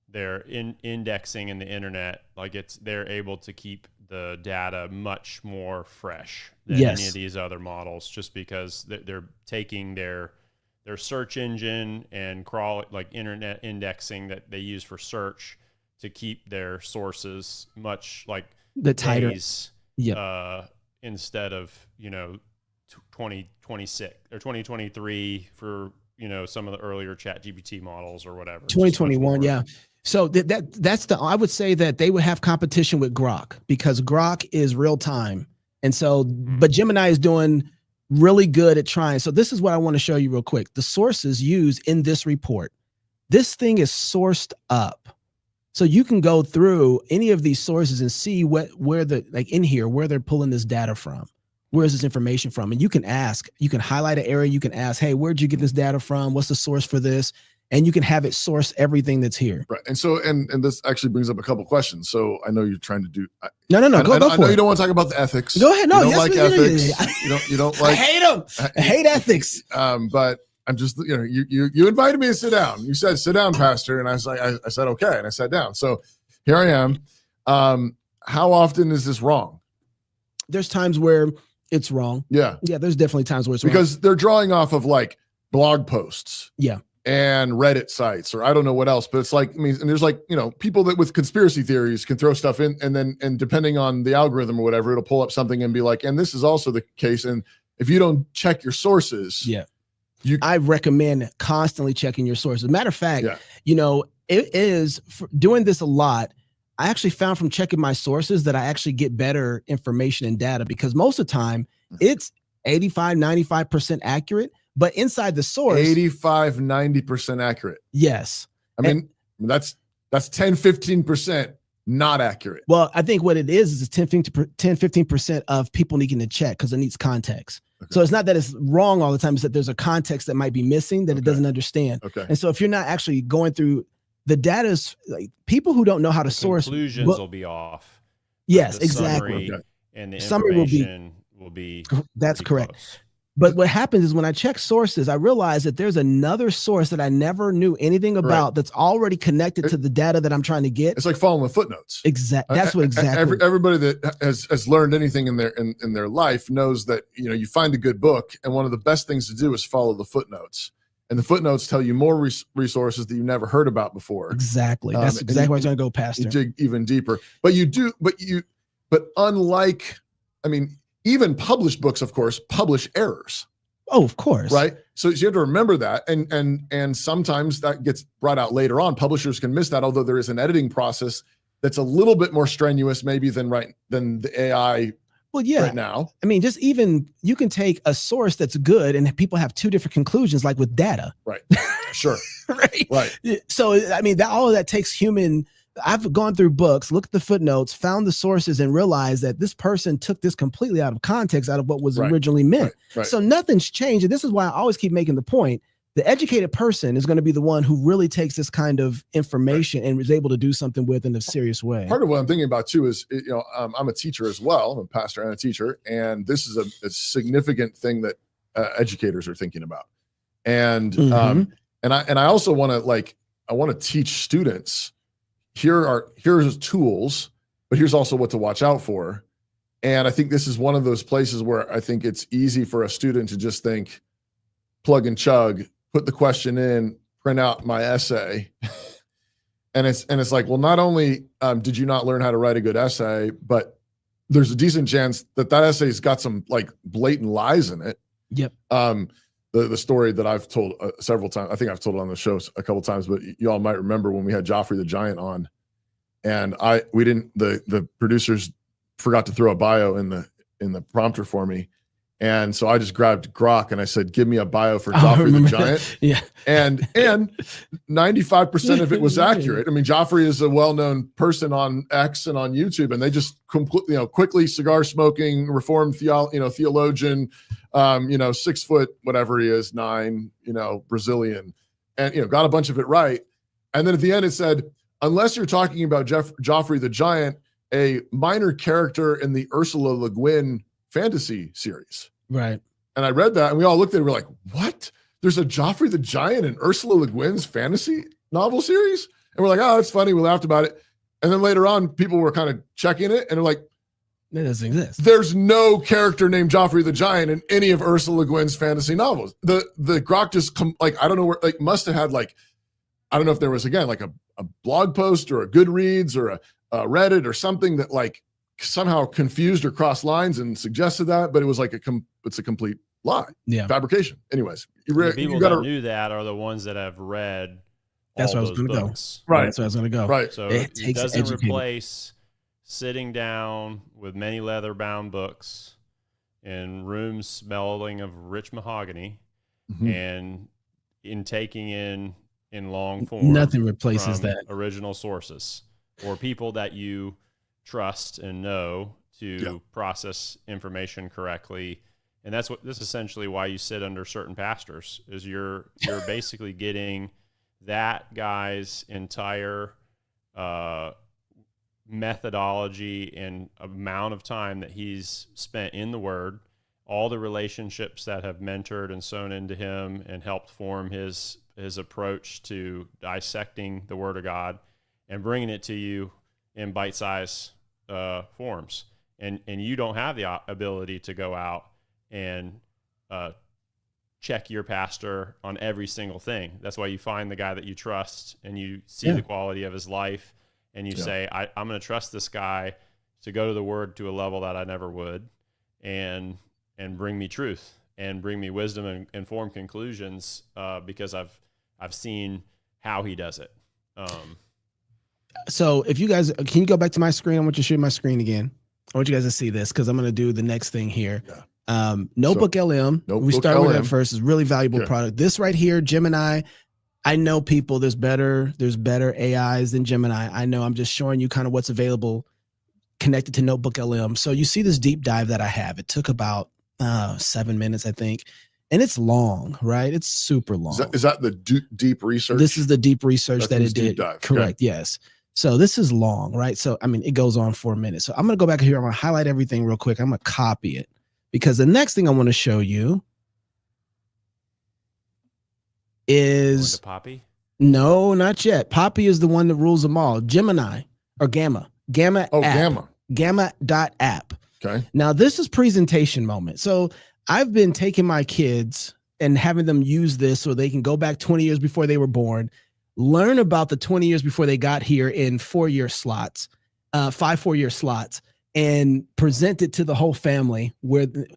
their indexing in the internet, like they're able to keep the data much more fresh than any of these other models, just because they're taking their search engine and internet indexing that they use for search to keep their sources much like the tighter days, instead of 2026 or 2023 for some of the earlier ChatGPT models or whatever. 2021, yeah. So I would say that they would have competition with Grok, because Grok is real time. And so, but Gemini is doing really good at trying. So this is what I want to show you real quick. The sources used in this report. This thing is sourced up. So you can go through any of these sources and see where they're pulling this data from. Where is this information from? And you can highlight an area. You can ask, hey, where'd you get this data from? What's the source for this? And you can have it source everything that's here. Right. And so, and this actually brings up a couple questions. So I know you're trying to do. No. Go I know for it. You don't want to talk about the ethics. Go ahead. No, you don't like ethics. You don't like. I hate them. I hate ethics. But I'm just, you invited me to sit down. You said, sit down, Pastor. And I was like, I said, okay. And I sat down. So here I am. How often is this wrong? There's times where it's wrong. Yeah. Yeah. There's definitely times where it's because they're drawing off of like blog posts. Yeah. And Reddit sites, or I don't know what else, but it's like, and there's like, people that with conspiracy theories can throw stuff in, and depending on the algorithm or whatever, it'll pull up something and be like, and this is also the case. And if you don't check your sources, I recommend constantly checking your sources. Matter of fact, it is doing this a lot. I actually found from checking my sources that I actually get better information and data, because most of the time it's 85, 95% accurate. But inside the source, 85, 90% accurate. Yes. I mean, that's 10, 15% not accurate. Well, I think what it is 10, 15% of people needing to check, because it needs context. Okay. So it's not that it's wrong all the time. It's that there's a context that might be missing that it doesn't understand. Okay. And so if you're not actually going through the data, is like people who don't know how to source. Conclusions will be off. Yes, exactly. And the summary will be that's correct. Close. But what happens is when I check sources, I realize that there's another source that I never knew anything about that's already connected to the data that I'm trying to get. It's like following the footnotes. Exactly. That's what exactly. Everybody that has learned anything in their life knows that, you find a good book, and one of the best things to do is follow the footnotes. And the footnotes tell you more resources that you never heard about before. Exactly. That's exactly where I was going to go, Pastor. You dig even deeper. But unlike, even published books, of course, publish errors. Oh, of course. Right. So you have to remember that. And sometimes that gets brought out later on. Publishers can miss that, although there is an editing process that's a little bit more strenuous maybe than the AI. Well, yeah. Right now. Just even you can take a source that's good and people have two different conclusions, like with data. Right. Sure. Right. So, all of that takes human. I've gone through books, looked at the footnotes, found the sources, and realized that this person took this completely out of context, out of what was originally meant. Right. So nothing's changed. And this is why I always keep making the point. The educated person is going to be the one who really takes this kind of information and is able to do something with in a serious way. Part of what I'm thinking about too is, I'm a teacher as well. I'm a pastor and a teacher. And this is a significant thing that educators are thinking about. And, and I also want to teach students, here's tools, but here's also what to watch out for. And I think this is one of those places where I think it's easy for a student to just think, plug and chug, put the question in, print out my essay. and it's like, well, not only did you not learn how to write a good essay, but there's a decent chance that essay's got some like blatant lies in it. Yep. The story that I've told several times, I think I've told it on the show a couple times, but you all might remember when we had Joffrey the Giant on, and the producers forgot to throw a bio in the prompter for me. And so I just grabbed Grok and I said, give me a bio for Joffrey the Giant. Yeah. And 95% of it was accurate. Joffrey is a well-known person on X and on YouTube, and they just quickly cigar smoking, Reformed theologian, 6 foot, whatever he is, 9, Brazilian, and, got a bunch of it right. And then at the end, it said, unless you're talking about Joffrey the Giant, a minor character in the Ursula Le Guin fantasy series. Right. And I read that and we all looked at it. We're like, what? There's a Joffrey the Giant in Ursula Le Guin's fantasy novel series? And we're like, oh, that's funny. We laughed about it. And then later on, people were kind of checking it and they're like, that doesn't exist. There's no character named Joffrey the Giant in any of Ursula Le Guin's fantasy novels. The Grok just I don't know where, like, must have had like, I don't know if there was, again, like a blog post or a Goodreads or a Reddit or something that like somehow confused or crossed lines and suggested that, but it was like it's a complete lie. Yeah. Fabrication. Anyways, The people that knew that are the ones that have read That's all where I was those going to go. books. Right. That's where I was going to go. Right. So It it takes doesn't educated. replace sitting down with many leather-bound books in rooms smelling of rich mahogany and in taking in long form. Nothing replaces from that. original sources or people that you trust and know to process information correctly. And this is essentially why you sit under certain pastors, is you're basically getting that guy's entire methodology and amount of time that he's spent in the Word, all the relationships that have mentored and sown into him and helped form his approach to dissecting the Word of God and bringing it to you in bite-sized forms. And you don't have the ability to go out and check your pastor on every single thing. That's why you find the guy that you trust and you see the quality of his life and you say, I'm going to trust this guy to go to the Word to a level that I never would and bring me truth and bring me wisdom and informed conclusions because I've seen how he does it. So if you guys, can you go back to my screen? I want you to share my screen again. I want you guys to see this because I'm going to do the next thing here. Yeah. NotebookLM. We start with that first. It's a really valuable product. This right here, Gemini. I know people. There's better AIs than Gemini. I know. I'm just showing you kind of what's available connected to NotebookLM. So you see this deep dive that I have. It took about 7 minutes, I think. And it's long, right? It's super long. Is that the deep research? This is the deep research that it did. Dive. Correct. Okay. Yes. So this is long, right? So, I mean, it goes on for a minute. So I'm going to go back here. I'm going to highlight everything real quick. I'm going to copy it because the next thing I want to show you is Poppy. No, not yet. Poppy is the one that rules them all. Gemini or Gamma. Gamma. Oh, app. Gamma. Gamma.app. Okay. Now this is presentation moment. So I've been taking my kids and having them use this so they can go back 20 years before they were born, learn about the 20 years before they got here in 4-year slots, 5 4-year slots, and present it to the whole family. Where it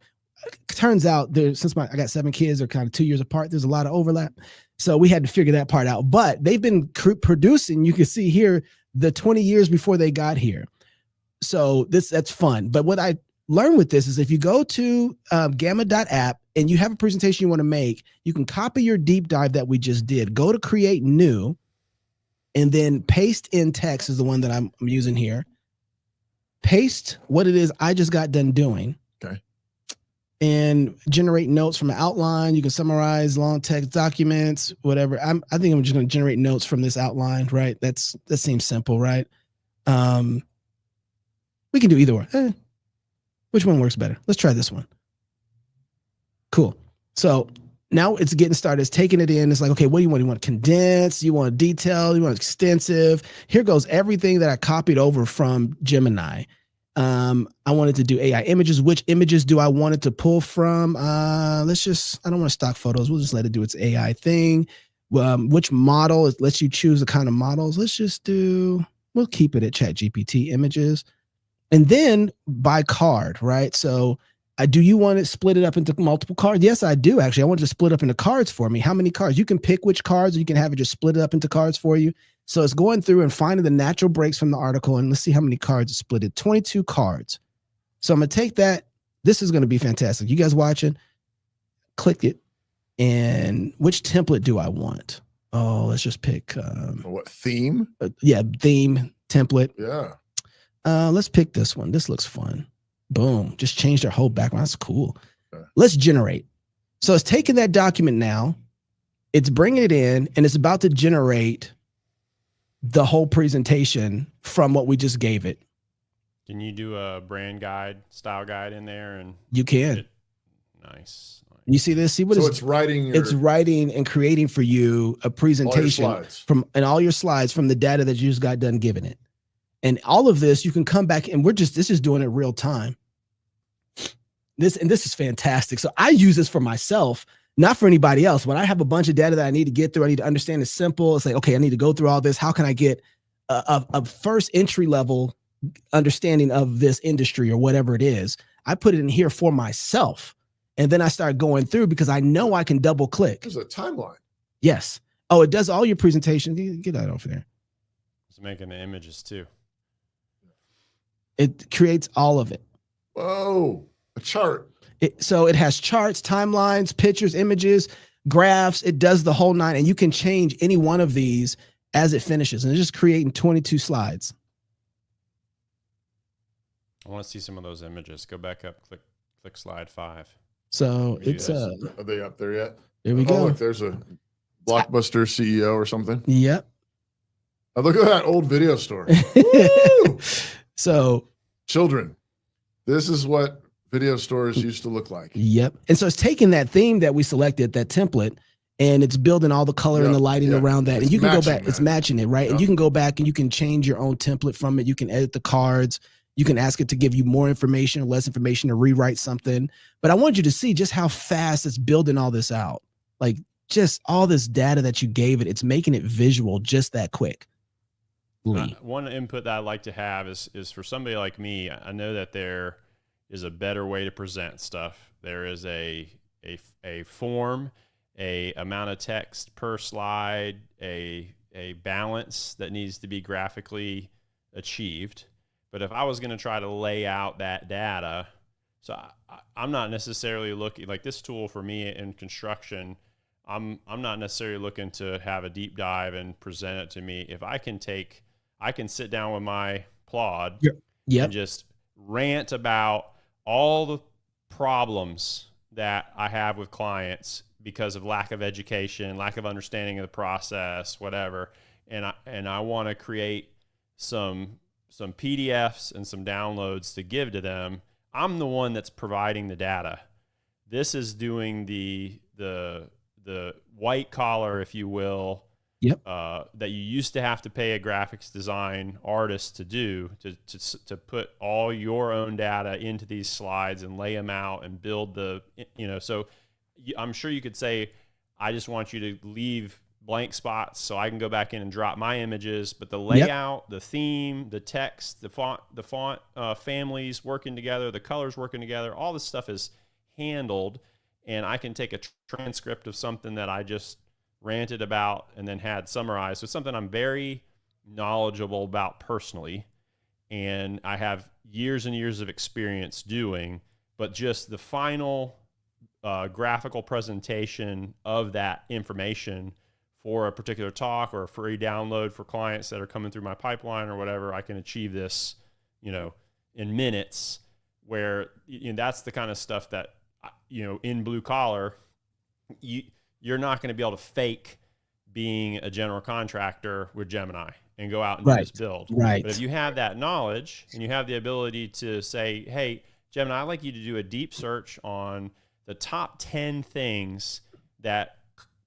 turns out since I got 7 kids, they're kind of 2 years apart. There's a lot of overlap. So we had to figure that part out. But they've been producing, you can see here, the 20 years before they got here. So that's fun. But what I learned with this is if you go to gamma.app and you have a presentation you want to make, you can copy your deep dive that we just did. Go to create new and then paste in text is the one that I'm using here. Paste what it is I just got done doing. Okay. And generate notes from an outline. You can summarize long text documents, whatever. I think I'm just going to generate notes from this outline, right? That seems simple, right? We can do either one. Which one works better? Let's try this one. Cool. So now it's getting started. It's taking it in. It's like, okay, what do you want? You want condensed? You want detailed? You want extensive? Here goes everything that I copied over from Gemini. I wanted to do AI images. Which images do I want it to pull from? I don't want stock photos. We'll just let it do its AI thing. Which model? It lets you choose the kind of models. We'll keep it at ChatGPT images. And then by card, right? So do you want to split it up into multiple cards? Yes, I do. Actually, I want it to split up into cards for me. How many cards? You can pick which cards, or you can have it just split it up into cards for you. So it's going through and finding the natural breaks from the article. And let's see how many cards it's split it. 22 cards. So I'm going to take that. This is going to be fantastic. You guys watching? Click it. And which template do I want? Oh, let's just pick. What theme? Theme template. Yeah. Let's pick this one. This looks fun. Boom. Just changed their whole background. That's cool. Okay. Let's generate. So it's taking that document now. It's bringing it in and it's about to generate the whole presentation from what we just gave it. Can you do a brand guide, style guide in there? And you can. Nice. You see this? See what it's writing. It's writing and creating for you a presentation and all your slides from the data that you just got done giving it. And all of this, you can come back and this is doing it real time. This is fantastic. So I use this for myself, not for anybody else. When I have a bunch of data that I need to get through, I need to understand it's simple. It's like, okay, I need to go through all this. How can I get a first entry level understanding of this industry or whatever it is? I put it in here for myself. And then I start going through because I know I can double click. There's a timeline. Yes. Oh, it does all your presentation. Get that over there. It's making the images too. It creates all of it. Whoa, a chart. So it has charts, timelines, pictures, images, graphs. It does the whole nine. And you can change any one of these as it finishes. And it's just creating 22 slides. I want to see some of those images. Go back up, click slide 5. So it's are they up there yet? There we go. Look, there's a Blockbuster CEO or something. Yep. Oh, look at that old video store. So children, this is what video stores used to look like. Yep. And so it's taking that theme that we selected, that template, and it's building all the color and the lighting around that. And you can go back, it's matching it, right? And you can go back and you can change your own template from it. You can edit the cards. You can ask it to give you more information or less information to rewrite something. But I want you to see just how fast it's building all this out. Like just all this data that you gave it, it's making it visual just that quick. One input that I like to have is for somebody like me. I know that there is a better way to present stuff. There is a form, a amount of text per slide, a balance that needs to be graphically achieved. But if I was going to try to lay out that data, so I'm not necessarily looking like this tool for me in construction. I'm not necessarily looking to have a deep dive and present it to me. If I can sit down with my Plaud and just rant about all the problems that I have with clients because of lack of education, lack of understanding of the process, whatever. And I want to create some PDFs and some downloads to give to them. I'm the one that's providing the data. This is doing the white collar, if you will, that you used to have to pay a graphics design artist to do to put all your own data into these slides and lay them out and build so I'm sure you could say, I just want you to leave blank spots so I can go back in and drop my images, but the layout, the theme, the text, the font families working together, the colors working together, all this stuff is handled, and I can take a transcript of something that I just ranted about and then had summarized. So it's something I'm very knowledgeable about personally, and I have years and years of experience doing, but just the final graphical presentation of that information for a particular talk or a free download for clients that are coming through my pipeline or whatever, I can achieve this, in minutes, where that's the kind of stuff that, in blue collar, you're not going to be able to fake being a general contractor with Gemini and go out and do this build. Right. But if you have that knowledge and you have the ability to say, hey, Gemini, I'd like you to do a deep search on the top 10 things that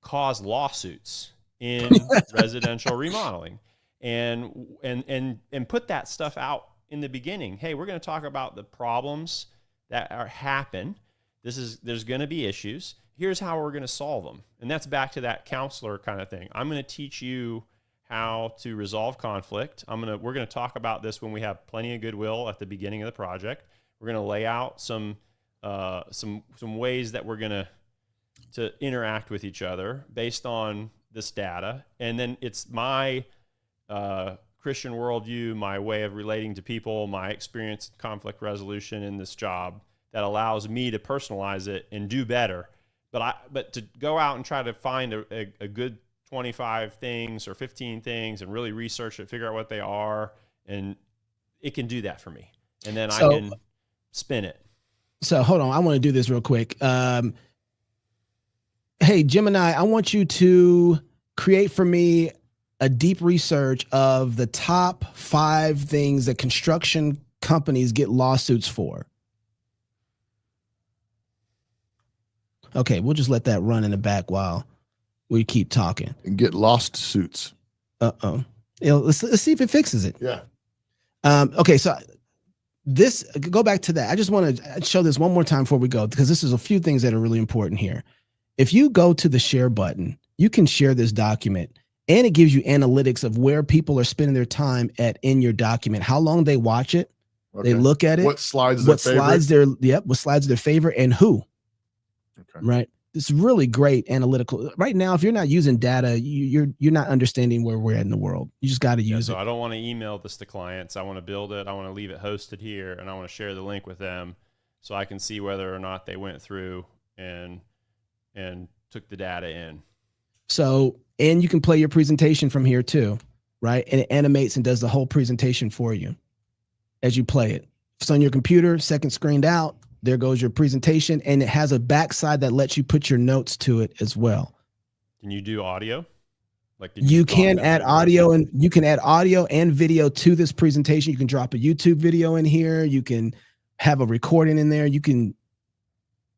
cause lawsuits in residential remodeling, and put that stuff out in the beginning. Hey, we're going to talk about the problems that happen. There's going to be issues. Here's how we're going to solve them. And that's back to that counselor kind of thing. I'm going to teach you how to resolve conflict. We're going to talk about this when we have plenty of goodwill at the beginning of the project. We're going to lay out some ways that we're going to interact with each other based on this data. And then it's my Christian worldview, my way of relating to people, my experience in conflict resolution in this job that allows me to personalize it and do better. But to go out and try to find a good 25 things or 15 things and really research it, figure out what they are, and it can do that for me. And then I can spin it. So hold on, I want to do this real quick. Hey, Gemini, I want you to create for me a deep research of the top 5 things that construction companies get lawsuits for. Okay, we'll just let that run in the back while we keep talking. And get lost suits. Uh-oh. Let's see if it fixes it. Yeah. Okay, so this, go back to that. I just want to show this one more time before we go, because this is a few things that are really important here. If you go to the share button, you can share this document, and it gives you analytics of where people are spending their time at in your document, how long they watch it, Okay. they look at it, What slides what slides their favorite, and who. Okay. Right. It's really great analytical. Right now, if you're not using data, you're not understanding where we're at in the world. You just got to use so it. I don't want to email this to clients. I want to build it. I want to leave it hosted here, and I want to share the link with them so I can see whether or not they went through and took the data in. So, and you can play your presentation from here too, right? And it animates and does the whole presentation for you as you play it. If it's on your computer, second screened out, there goes your presentation, and it has a backside that lets you put your notes to it as well. Can you do audio? Like you can add audio, and you can add audio and video to this presentation. You can drop a YouTube video in here. You can have a recording in there.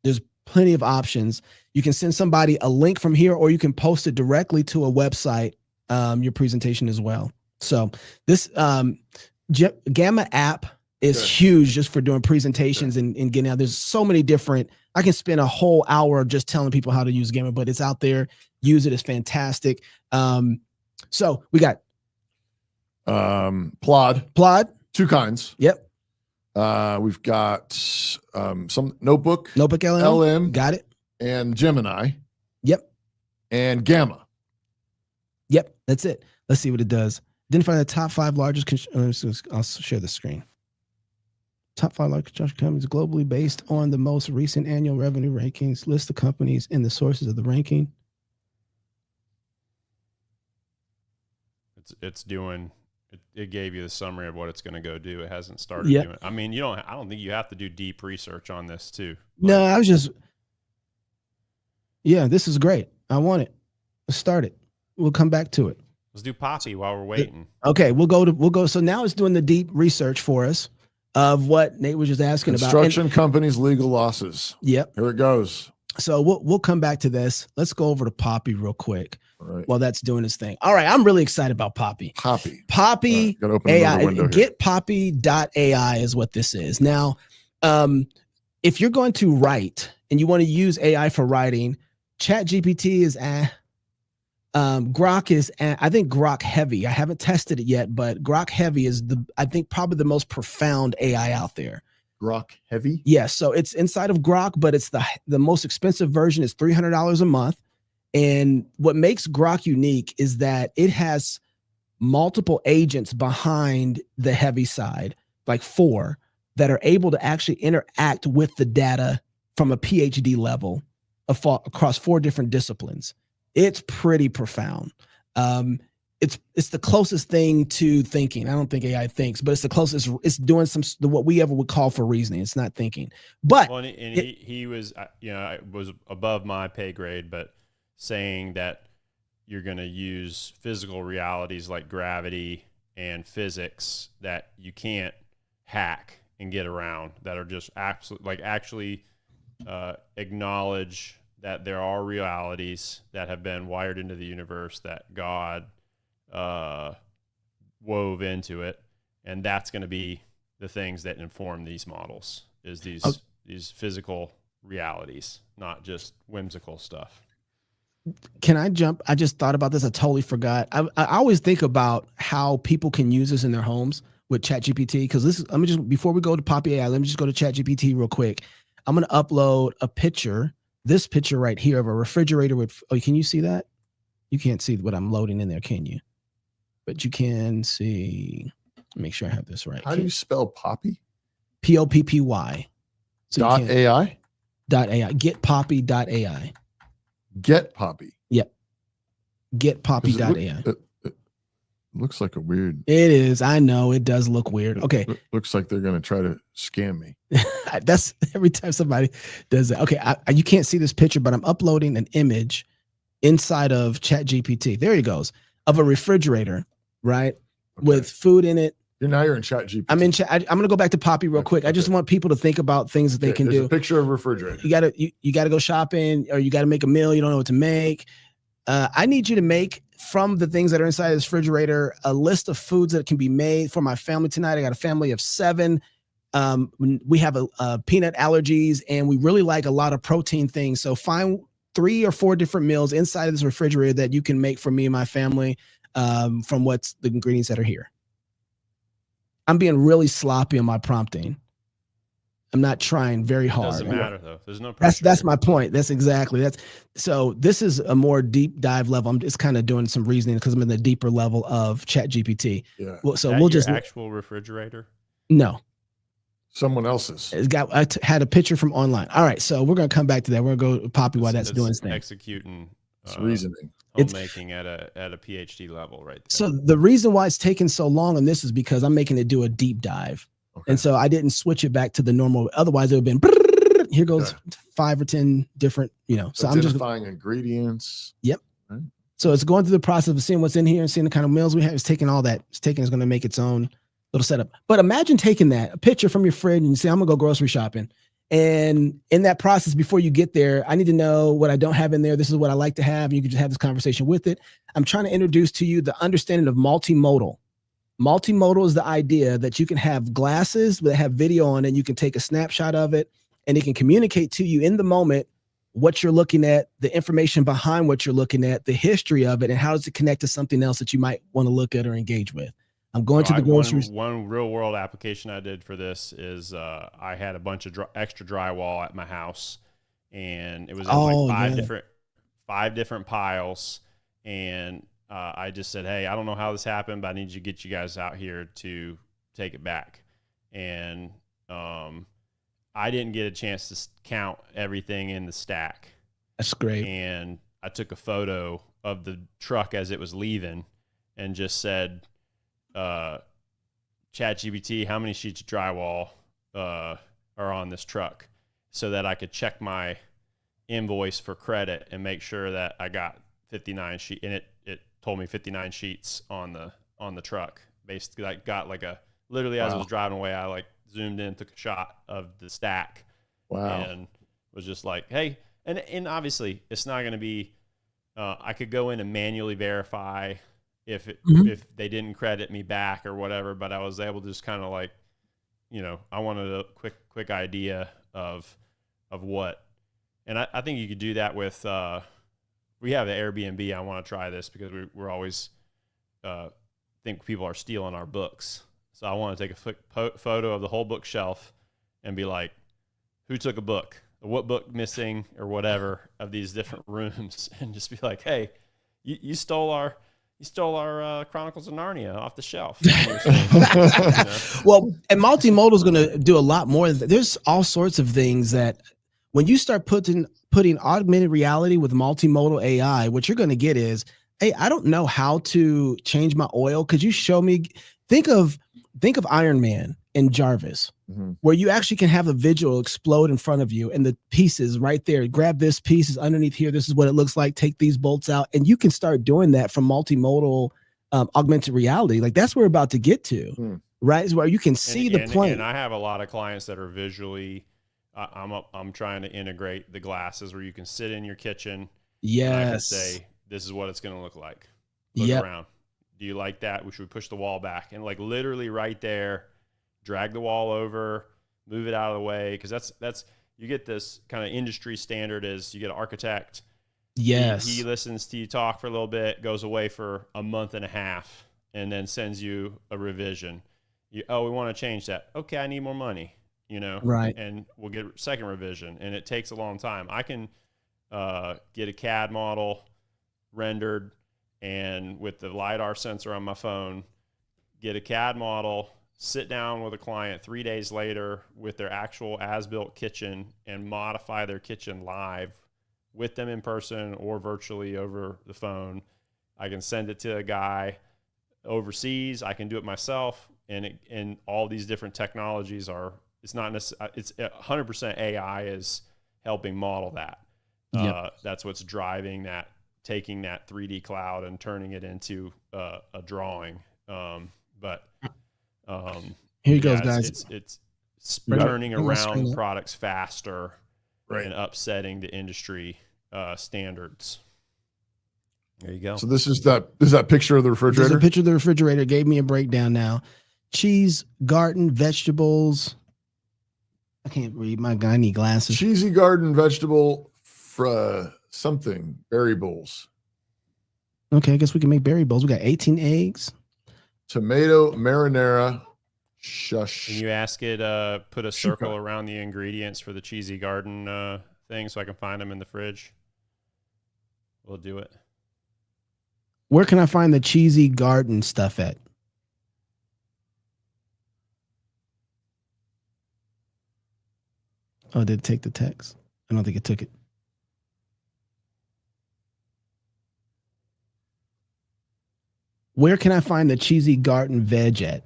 There's plenty of options. You can send somebody a link from here, or you can post it directly to a website, your presentation as well. So this Gamma app is huge just for doing presentations and getting out. There's so many different, I can spend a whole hour just telling people how to use Gamma, but it's out there. Use it. It's fantastic. So we got Plaud. 2 kinds. Yep. We've got some NotebookLM. LM. Got it. And Gemini. Yep. And Gamma. Yep. That's it. Let's see what it does. Identify the top 5 largest. I'll share the screen. Top 5 largest construction companies globally based on the most recent annual revenue rankings. List the companies and the sources of the ranking. It's doing. It gave you the summary of what it's going to go do. It hasn't started doing. I mean, I don't think you have to do deep research on this too. No, I was just. Yeah, this is great. I want it. Let's start it. We'll come back to it. Let's do Poppy while we're waiting. Okay, we'll go. So now it's doing the deep research for us of what Nate was just asking about. Construction companies' legal losses. Yep. Here it goes. So we'll come back to this. Let's go over to Poppy real quick while that's doing its thing. All right, I'm really excited about Poppy. Poppy Gotta open AI. Getpoppy.ai is what this is. Now, if you're going to write and you want to use AI for writing, ChatGPT is Grok is, I think Grok Heavy. I haven't tested it yet, but Grok Heavy is I think probably the most profound AI out there. Grok Heavy? Yes. So it's inside of Grok, but it's the most expensive version is $300 a month. And what makes Grok unique is that it has multiple agents behind the heavy side, like 4, that are able to actually interact with the data from a PhD level across 4 different disciplines. It's pretty profound. It's the closest thing to thinking. I don't think AI thinks, but it's the closest. It's doing what we ever would call for reasoning. It's not thinking. But he was, it was above my pay grade, but saying that you're going to use physical realities like gravity and physics that you can't hack and get around, that are just actually acknowledge that there are realities that have been wired into the universe that God wove into it, and that's going to be the things that inform these models, is these physical realities, not just whimsical stuff. Can I jump? I just thought about this. I totally forgot. I always think about how people can use this in their homes with ChatGPT, because this is, before we go to Poppy AI, let me just go to ChatGPT real quick. I'm going to upload a picture, this picture right here of a refrigerator with, can you see that? You can't see what I'm loading in there, can you? But you can see, make sure I have this right. How do you spell Poppy? Poppy. So .ai? .ai. Getpoppy.ai. Get Poppy. Yep. Getpoppy.ai. It looks like a weird. It is. I know it does look weird. Okay. Looks like they're going to try to scam me. That's every time somebody does that. Okay. You can't see this picture, but I'm uploading an image inside of ChatGPT. There he goes. of a refrigerator, right? With food in it. You're in chat GPT. I'm in chat. I'm going to go back to Poppy real quick. I just want people to think about things that they can do. A picture of a refrigerator. You gotta go shopping, or you gotta make a meal. You don't know what to make. I need you to make, from the things that are inside this refrigerator, a list of foods that can be made for my family tonight. I got a family of 7. We have a peanut allergies, and we really like a lot of protein things. So find 3 or 4 different meals inside of this refrigerator that you can make for me and my family, from what's the ingredients that are here. I'm being really sloppy on my prompting. I'm not trying very hard. It doesn't matter though. There's no pressure. That's my point. So this is a more deep dive level. I'm just kind of doing some reasoning because I'm in the deeper level of Chat GPT. Yeah. Well, so Is we'll that just your actual refrigerator. No. Someone else's. I had a picture from online. All right, so we're gonna come back to that. We're gonna go Poppy while that's doing its thing. Executing. It's reasoning. Homemaking at a PhD level, right there. So the reason why it's taking so long on this is because I'm making it do a deep dive. Okay. And so I didn't switch it back to the normal. Otherwise, it would have been here goes 5 or 10 different, So I'm just identifying ingredients. Yep. Right. So it's going through the process of seeing what's in here and seeing the kind of meals we have. It's taking all that. It's going to make its own little setup. But imagine taking a picture from your fridge and you say, I'm gonna go grocery shopping. And in that process, before you get there, I need to know what I don't have in there. This is what I like to have. You can just have this conversation with it. I'm trying to introduce to you the understanding of multimodal. Multimodal is the idea that you can have glasses that have video on it. You can take a snapshot of it and it can communicate to you in the moment what you're looking at, the information behind what you're looking at, the history of it, and how does it connect to something else that you might want to look at or engage with. I'm going to the grocery store. One real world application I did for this is I had a bunch of extra drywall at my house, and it was in five different piles. And I just said, hey, I don't know how this happened, but I need you to get you guys out here to take it back. And I didn't get a chance to count everything in the stack. That's great. And I took a photo of the truck as it was leaving and just said, ChatGPT, how many sheets of drywall are on this truck, so that I could check my invoice for credit and make sure that I got 59 sheets. And it told me 59 sheets on the truck. Basically, I got literally as I was driving away, I zoomed in, took a shot of the stack. Wow. And was just like, hey, and obviously it's not going to be, I could go in and manually verify if they didn't credit me back or whatever, but I was able to just kind of I wanted a quick idea of what, and I think you could do that with, we have an Airbnb. I want to try this because we're always, think people are stealing our books. So I want to take a photo of the whole bookshelf and be like, who took a book, what book missing or whatever of these different rooms, and just be like, hey, you stole our Chronicles of Narnia off the shelf. Well, and multimodal is going to do a lot more. There's all sorts of things that when you start putting augmented reality with multimodal AI, what you're going to get is, hey, I don't know how to change my oil. Could you show me? Think of Iron Man and Jarvis, where you actually can have a visual explode in front of you and the pieces right there. Grab this piece is underneath here. This is what it looks like. Take these bolts out. And you can start doing that from multimodal augmented reality. That's where we're about to get to, right? Is where you can see the plane. And I have a lot of clients that are visually, I'm trying to integrate the glasses where you can sit in your kitchen. Yes. And I can say, this is what it's going to look like. Look around. Do you like that? Should we push the wall back? And literally right there, drag the wall over, move it out of the way. Cause that's, you get this kind of industry standard is you get an architect. Yes. He listens to you talk for a little bit, goes away for a month and a half, and then sends you a revision. We want to change that. Okay. I need more money, right. And we'll get a second revision, and it takes a long time. I can get a CAD model rendered, and with the LiDAR sensor on my phone, get a CAD model, sit down with a client 3 days later with their actual as-built kitchen and modify their kitchen live with them in person or virtually over the phone. I can send it to a guy overseas. I can do it myself. And all these different technologies it's 100% AI is helping model that. That's what's driving that taking that 3D cloud and turning it into a drawing. Here he goes, guys. It's Right. turning Bring my screen around up. products faster Right. and upsetting the industry standards. There you go. So this is that picture of the There's refrigerator. a picture of the refrigerator. Gave me a breakdown now. Cheese, garden, vegetables. I can't read. My guy, I need glasses. Cheesy garden vegetable something berry bowls. Okay, I guess we can make berry bowls. We got 18 eggs. Tomato marinara. Shush. Can you ask it put a circle around the ingredients for the cheesy garden thing so I can find them in the fridge? We'll do it. Where can I find the cheesy garden stuff at? Oh, did it take the text? I don't think it took it. Where can I find the cheesy garden veg at?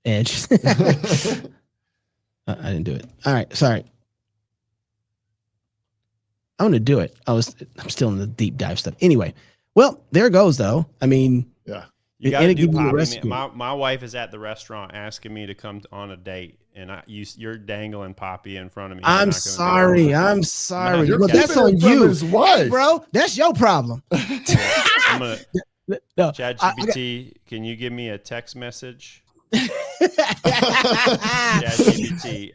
Edge. I didn't do it. All right, sorry. I'm gonna do it. I'm still in the deep dive stuff. Anyway, well, there it goes though. I mean, yeah. You got to do gives you a poppy. recipe. My wife is at the restaurant asking me to come on a date, and you're dangling Poppy in front of me. I'm sorry. I'm sorry. You're Well, that's keeping on it from you, his wife. bro. That's your problem. I'm gonna No, ChatGPT. Can you give me a text message? ChatGPT.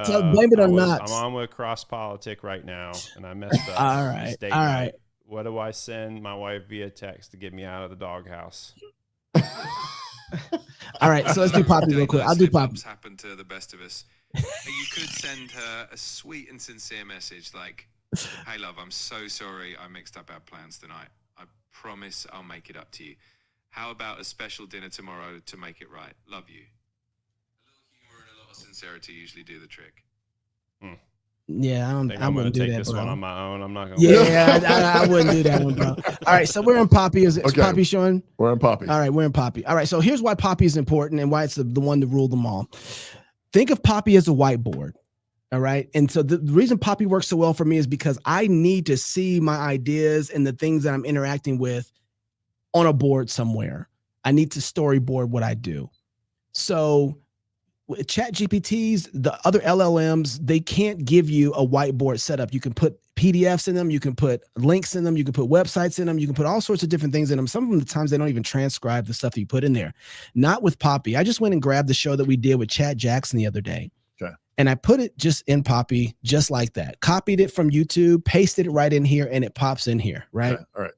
So blame it on I'm Knots. on with Cross Politic right now, and I messed up. All right. State All night. right. What do I send my wife via text to get me out of the doghouse? All right, so let's do Poppy real quick. I'll do Poppy. Happen to the best of us. You could send her a sweet and sincere message like, "Hey, love, I'm so sorry I mixed up our plans tonight. I promise I'll make it up to you. How about a special dinner tomorrow to make it right? Love you." A little humor and a lot of sincerity usually do the trick. Yeah, I'm I gonna wouldn't do take that, this bro. one on my own. I'm not gonna. Yeah, I wouldn't do that one, bro. All right, so we're in Poppy. Is Okay. Poppy showing? We're in Poppy. All right, we're in Poppy. All right, so here's why Poppy is important and why it's the one to rule them all. Think of Poppy as a whiteboard. All right. And so the reason Poppy works so well for me is because I need to see my ideas and the things that I'm interacting with on a board somewhere. I need to storyboard what I do. So with ChatGPTs, the other LLMs, they can't give you a whiteboard setup. You can put PDFs in them. You can put links in them. You can put websites in them. You can put all sorts of different things in them. Some of the times they don't even transcribe the stuff that you put in there. Not with Poppy. I just went and grabbed the show that we did with Chad Jackson the other day. Okay. And I put it just in Poppy, just like that. Copied it from YouTube, pasted it right in here, and it pops in here, right? Okay. All right.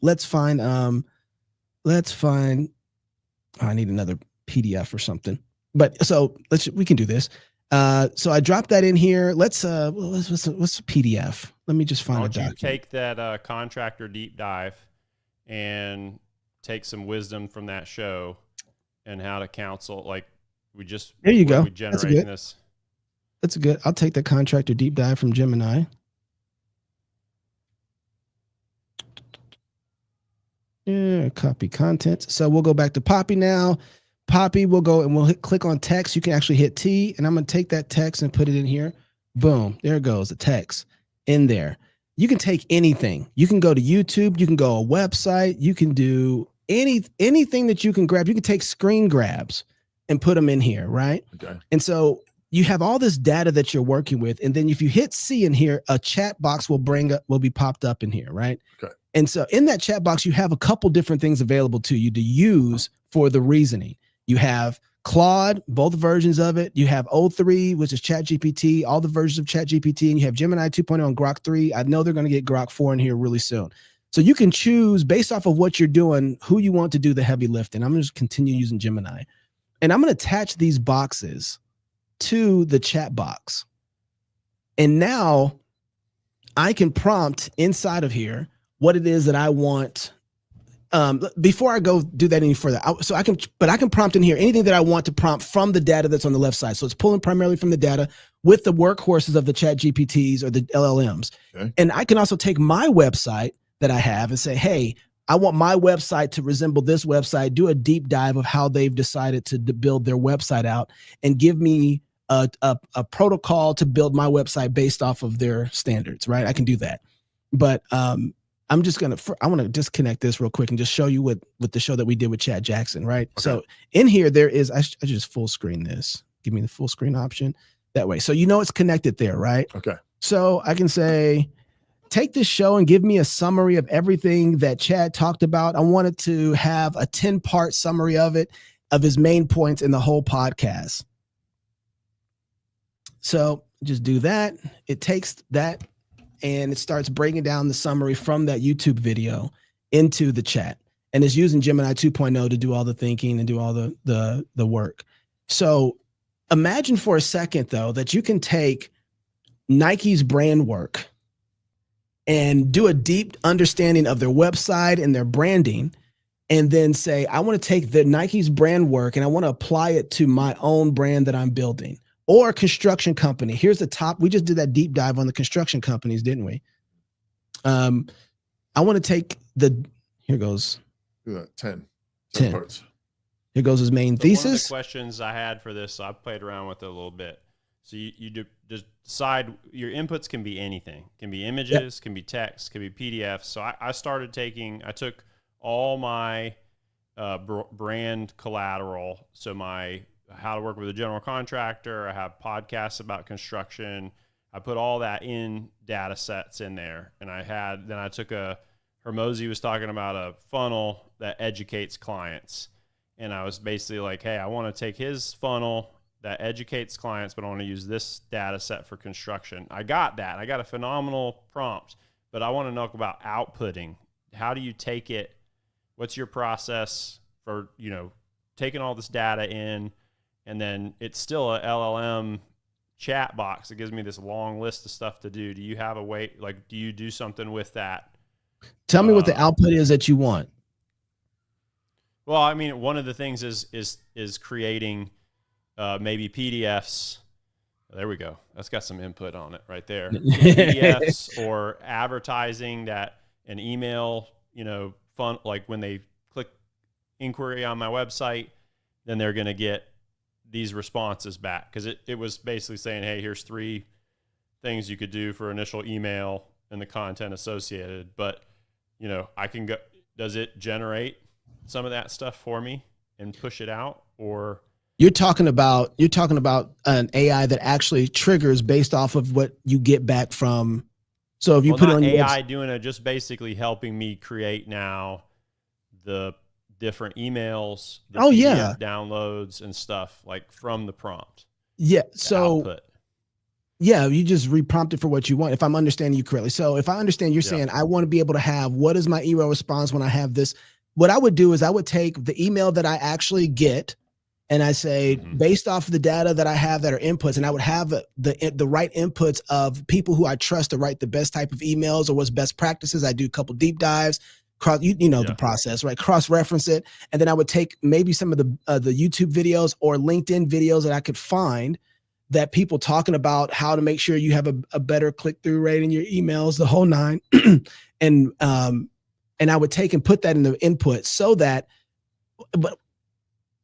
Let's find, oh, I need another PDF or something. But so we can do this. So I dropped that in here. What's a PDF? Let me just find Why a don't you document. take that contractor deep dive and take some wisdom from that show and how to counsel. Like we just There you go. We That's generating good. this. That's good. I'll take the contractor deep dive from Gemini. Yeah, copy content. So we'll go back to Poppy now. Poppy, we'll go and we'll click on text. You can actually hit T, and I'm going to take that text and put it in here. Boom. There it goes. The text in there. You can take anything. You can go to YouTube. You can go a website. You can do anything that you can grab. You can take screen grabs and put them in here, right? Okay. And so you have all this data that you're working with. And then if you hit C in here, a chat box will be popped up in here, right? Okay. And so in that chat box, you have a couple different things available to you to use for the reasoning. You have Claude, both versions of it. You have O3, which is ChatGPT, all the versions of ChatGPT, and you have Gemini 2.0 and Grok 3. I know they're going to get Grok 4 in here really soon. So you can choose based off of what you're doing, who you want to do the heavy lifting. I'm going to just continue using Gemini. And I'm going to attach these boxes to the chat box. And now I can prompt inside of here what it is that I want. Before I go do that any further, I can prompt in here anything that I want to prompt from the data that's on the left side. So it's pulling primarily from the data with the workhorses of the chat GPTs or the LLMs. Okay. And I can also take my website that I have and say, hey, I want my website to resemble this website, do a deep dive of how they've decided to build their website out and give me a protocol to build my website based off of their standards, right? I can do that. But I'm just going to, I want to disconnect this real quick and just show you what the show that we did with Chad Jackson, right? Okay. So in here, there is, I just full screen this. Give me the full screen option that way. So it's connected there, right? Okay. So I can say, take this show and give me a summary of everything that Chad talked about. I wanted to have a 10-part summary of it, of his main points in the whole podcast. So just do that. It takes that and it starts breaking down the summary from that YouTube video into the chat. And it's using Gemini 2.0 to do all the thinking and do all the work. So imagine for a second, though, that you can take Nike's brand work and do a deep understanding of their website and their branding, and then say, I want to take the Nike's brand work and I want to apply it to my own brand that I'm building. Or a construction company. Here's the top. We just did that deep dive on the construction companies, didn't we? I want to take here goes. 10 parts. Here goes his main thesis. One of the questions I had for this, so I played around with it a little bit. So you just decide your inputs can be anything. Can be images, can be text, can be PDFs. So I took all my brand collateral. So my how to work with a general contractor. I have podcasts about construction. I put all that in data sets in there. And then I took Hermosi was talking about a funnel that educates clients. And I was basically like, hey, I want to take his funnel that educates clients, but I want to use this data set for construction. I got that. I got a phenomenal prompt, but I want to know about outputting. How do you take it? What's your process for, taking all this data in? And then it's still a LLM chat box. It gives me this long list of stuff to do. Do you have a way, do you do something with that? Tell me what the output is that you want. Well, I mean, one of the things is creating maybe PDFs. There we go. That's got some input on it right there. PDFs or advertising that an email, fun, like when they click inquiry on my website, then they're going to get these responses back, because it was basically saying, hey, here's 3 things you could do for initial email and the content associated. But I can go, does it generate some of that stuff for me and push it out? Or you're talking about an AI that actually triggers based off of what you get back from. So if you put it on AI doing it, just basically helping me create now the different emails, the PDF downloads and stuff from the prompt. Yeah. So output. Yeah, you just reprompted for what you want, if I'm understanding you correctly. So if I understand, you're saying I want to be able to have, what is my email response when I have this? What I would do is I would take the email that I actually get and I say, based off of the data that I have that are inputs, and I would have the right inputs of people who I trust to write the best type of emails or what's best practices. I do a couple deep dives. The process, right? Cross-reference it. And then I would take maybe some of the YouTube videos or LinkedIn videos that I could find that people talking about how to make sure you have a better click-through rate in your emails, the whole 9. And I would take and put that in the input so that, but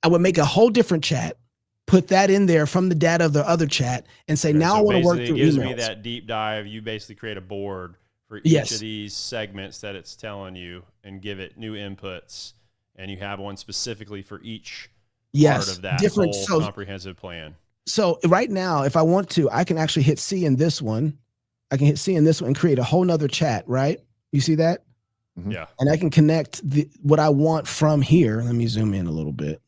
I would make a whole different chat, put that in there from the data of the other chat and say, now I want to work through emails. It gives me that deep dive. You basically create a board for each of these segments that it's telling you and give it new inputs. And you have one specifically for each part of that whole comprehensive plan. So right now, if I want to, I can actually hit C in this one. I can hit C in this one and create a whole nother chat, right? You see that? Yeah. And I can connect what I want from here. Let me zoom in a little bit.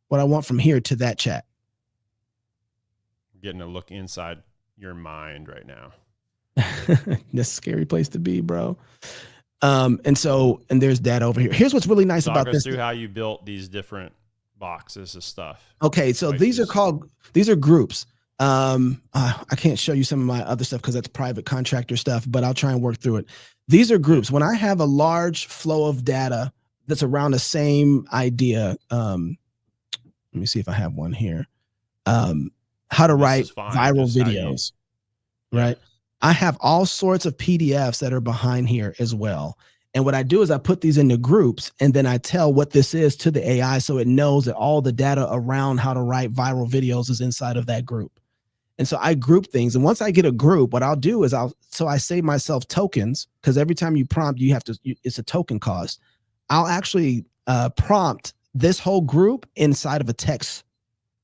What I want from here to that chat. Getting a look inside your mind right now. That's a scary place to be, bro. And there's data over here. Here's what's really nice about this. Talk us through how you built these different boxes of stuff. Okay, so these are groups. I can't show you some of my other stuff because that's private contractor stuff, but I'll try and work through it. These are groups. When I have a large flow of data that's around the same idea, let me see if I have one here. How to write viral videos, right? I have all sorts of PDFs that are behind here as well. And what I do is I put these into groups and then I tell what this is to the AI so it knows that all the data around how to write viral videos is inside of that group. And so I group things. And once I get a group, what I'll do is I save myself tokens, because every time you prompt, it's a token cost. I'll actually prompt this whole group inside of a text,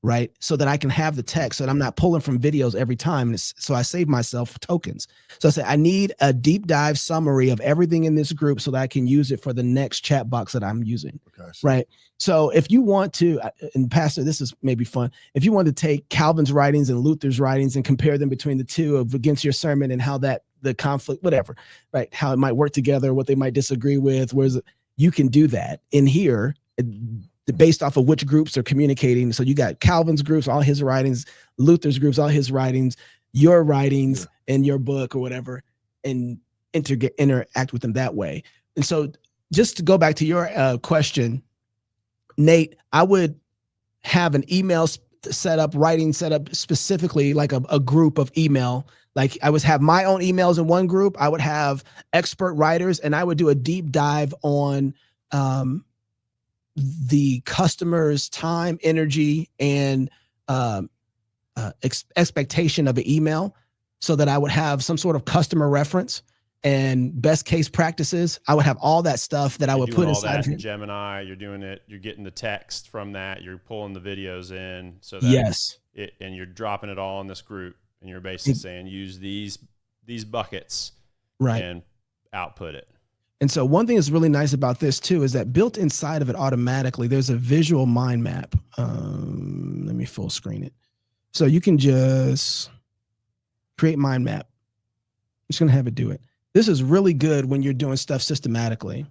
right? So that I can have the text, so that I'm not pulling from videos every time. So I save myself tokens. So I say, I need a deep dive summary of everything in this group so that I can use it for the next chat box that I'm using. Okay, right. So if you want to, and Pastor, this is maybe fun. If you want to take Calvin's writings and Luther's writings and compare them between the two against your sermon, and how the conflict, whatever, right? How it might work together, what they might disagree with, you can do that in here, based off of which groups are communicating. So you got Calvin's groups, all his writings, Luther's groups, all his writings, your writings in your book or whatever, and interact with them that way. And so just to go back to your question, Nate, I would have an email writing set up specifically, like a group of email. Like I would have my own emails in one group. I would have expert writers, and I would do a deep dive on the customer's time, energy, and expectation of an email, so that I would have some sort of customer reference and best case practices. I would have all that stuff that I would put inside of Gemini. You're doing it. You're getting the text from that. You're pulling the videos in, so that yes, and you're dropping it all in this group, and you're basically saying use these buckets, right, and output it. And so one thing that's really nice about this too is that built inside of it automatically, there's a visual mind map. Let me full screen it. So you can just create mind map. I'm just going to have it do it. This is really good when you're doing stuff systematically.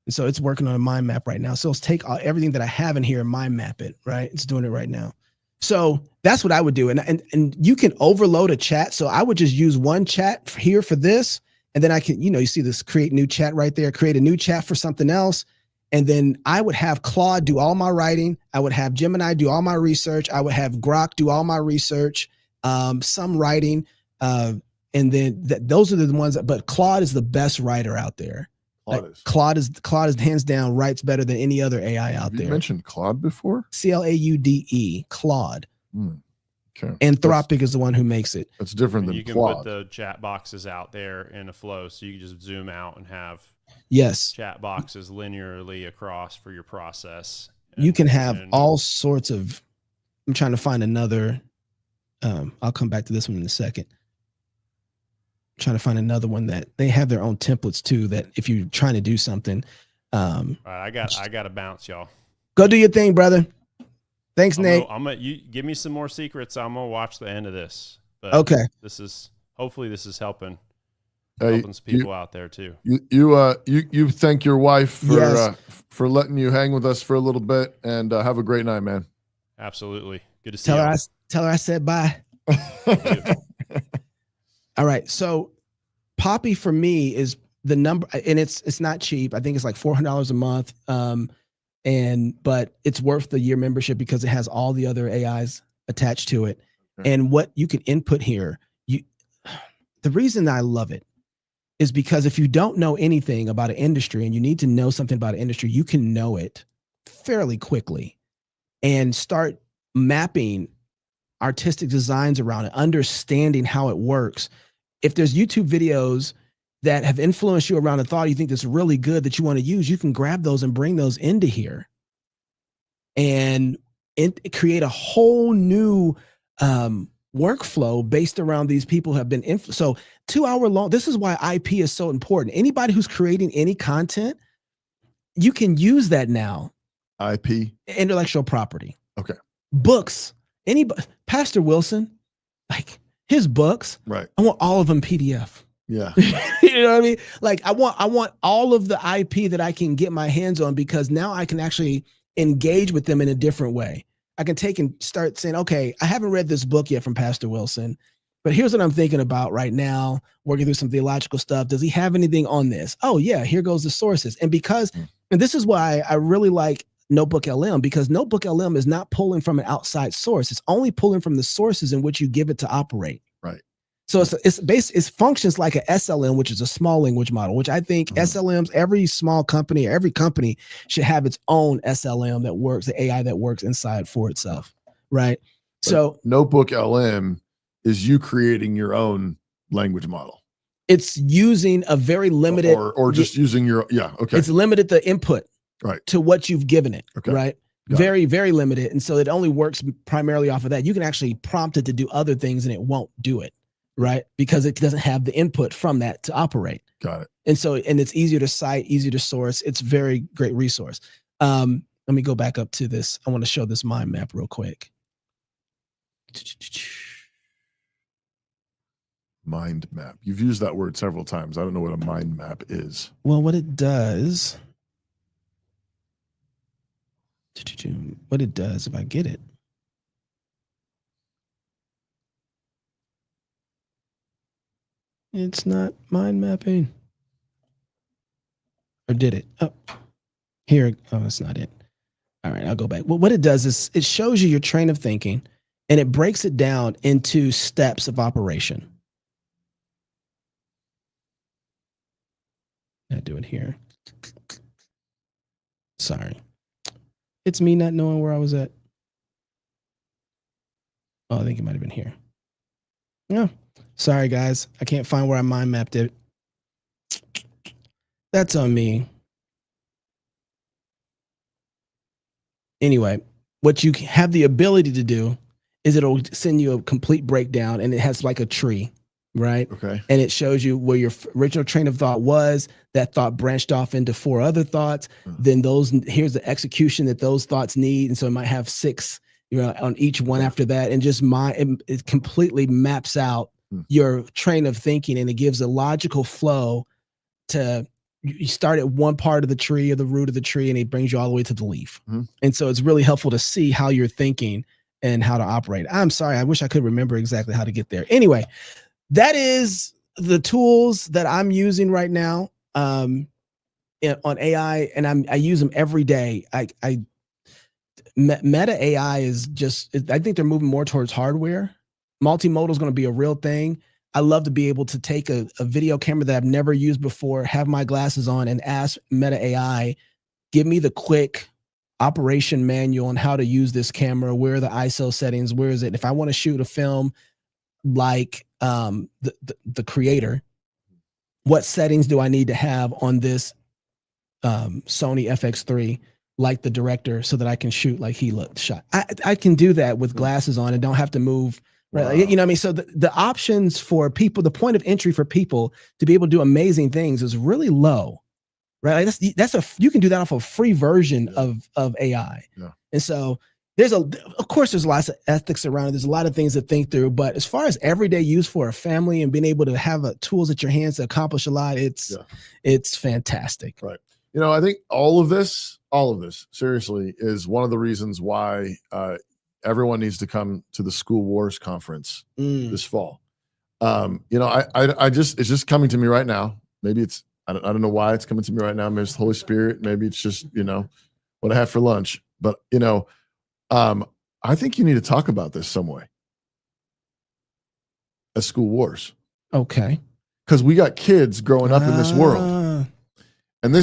And so it's working on a mind map right now. So let's take everything that I have in here and mind map it, right? It's doing it right now. So that's what I would do. And you can overload a chat. So I would just use one chat here for this. And then I can, you see this create new chat right there, create a new chat for something else. And then I would have Claude do all my writing. I would have Gemini do all my research. I would have Grok do all my research, some writing. And then those are the ones but Claude is the best writer out there. Claude is hands down writes better than any other AI out there. You mentioned Claude before? Claude, Claude. Okay. Anthropic is the one who makes it. That's different than you can Plaud. put the chat boxes out there in a flow, so you can just zoom out and have chat boxes linearly across for your process. You can have all sorts of. I'm trying to find another. I'll come back to this one in a second. I'm trying to find another one that they have their own templates too. That if you're trying to do something, all right, I got to bounce, y'all. Go do your thing, brother. Thanks, Nate. You give me some more secrets. I'm gonna watch the end of this. But okay. Hopefully this is helping some people out there too. You thank your wife for letting you hang with us for a little bit, and have a great night, man. Absolutely. Good to see you. Tell her I said bye. All right. So Poppy for me is the number, and it's not cheap. I think it's like $400 a month. But it's worth the year membership because it has all the other AIs attached to it. Okay. And what you can input here, the reason I love it is because if you don't know anything about an industry and you need to know something about an industry, you can know it fairly quickly and start mapping artistic designs around it, understanding how it works. If there's YouTube videos that have influenced you around a thought you think that's really good that you want to use, you can grab those and bring those into here and create a whole new workflow based around these people who have been so 2 hour long. This is why IP is so important. Anybody who's creating any content, you can use that now. IP, intellectual property. Okay. Books. Anybody, Pastor Wilson, like his books, right? I want all of them PDF. Yeah. You know what I mean? Like I want all of the IP that I can get my hands on, because now I can actually engage with them in a different way. I can take and start saying, okay, I haven't read this book yet from Pastor Wilson, but here's what I'm thinking about right now, working through some theological stuff. Does he have anything on this? Oh yeah, here goes the sources. And and this is why I really like NotebookLM, because NotebookLM is not pulling from an outside source. It's only pulling from the sources in which you give it to operate. Right. So it functions like a SLM, which is a small language model, which I think SLMs, every small company or every company should have its own SLM that works, the AI that works inside for itself. Right. So NotebookLM is you creating your own language model. it's using a very limited, or just using your, okay. It's limited the input Right. to what you've given it, Okay. right? Got Very, very limited. And so it only works primarily off of that. You can actually prompt it to do other things and it won't do it, right? Because it doesn't have the input from that to operate. Got it. And so, and it's easier to cite, easier to source. It's very great resource. Let me go back up to this. I want to show this mind map real quick. Mind map. You've used that word several times. I don't know what a mind map is. Well, what it does, if I get it. It's not mind mapping. Or did it? Oh, here. Oh, that's not it. All right, I'll go back. Well, what it does is it shows you your train of thinking and it breaks it down into steps of operation. I do it here. Sorry. It's me not knowing where I was at. Oh, I think it might have been here. Yeah. Sorry, guys. I can't find where I mind mapped it. That's on me. Anyway, what you have the ability to do is it'll send you a complete breakdown and it has like a tree, right? Okay. And it shows you where your original train of thought was. That thought branched off into 4 other thoughts. Then here's the execution that those thoughts need. And so it might have 6, on each one after that. And just it completely maps out your train of thinking and it gives a logical flow to, you start at one part of the tree or the root of the tree and it brings you all the way to the leaf. And so it's really helpful to see how you're thinking and how to operate. I'm sorry. I wish I could remember exactly how to get there. Anyway, that is the tools that I'm using right now on AI, and I use them every day. Meta AI is just, I think they're moving more towards hardware. Multimodal is going to be a real thing. I love to be able to take a video camera that I've never used before, have my glasses on and ask Meta AI, give me the quick operation manual on how to use this camera. Where are the ISO settings? Where is it? If I want to shoot a film like the creator, what settings do I need to have on this Sony FX3 like the director so that I can shoot like he shot? I can do that with glasses on and don't have to move. Right. Wow. You know what I mean? So the options for people, the point of entry for people to be able to do amazing things is really low. Right. Like you can do that off a free version of AI. Yeah. And so of course there's lots of ethics around it. There's a lot of things to think through, but as far as everyday use for a family and being able to have tools at your hands to accomplish a lot, it's fantastic. Right. I think all of this seriously is one of the reasons why everyone needs to come to the School Wars conference this fall. It's just coming to me right now. Maybe I don't know why it's coming to me right now. Maybe it's the Holy Spirit. Maybe it's just, what I have for lunch. But, I think you need to talk about this some way at School Wars. Okay. Because we got kids growing up in this world. And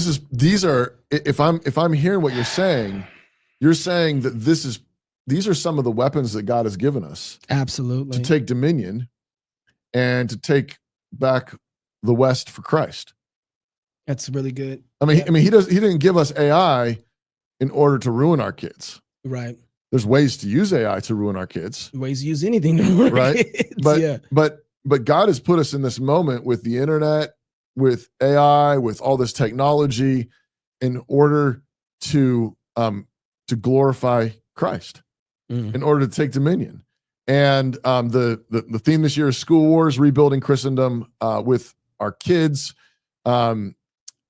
if I'm hearing what you're saying that these are some of the weapons that God has given us. Absolutely. To take dominion and to take back the West for Christ. That's really good. I mean, he didn't give us AI in order to ruin our kids. Right. There's ways to use AI to ruin our kids. Ways to use anything to ruin our kids. But God has put us in this moment with the internet, with AI, with all this technology, in order to glorify Christ, in order to take dominion. And the theme this year is School Wars, Rebuilding Christendom with our kids. And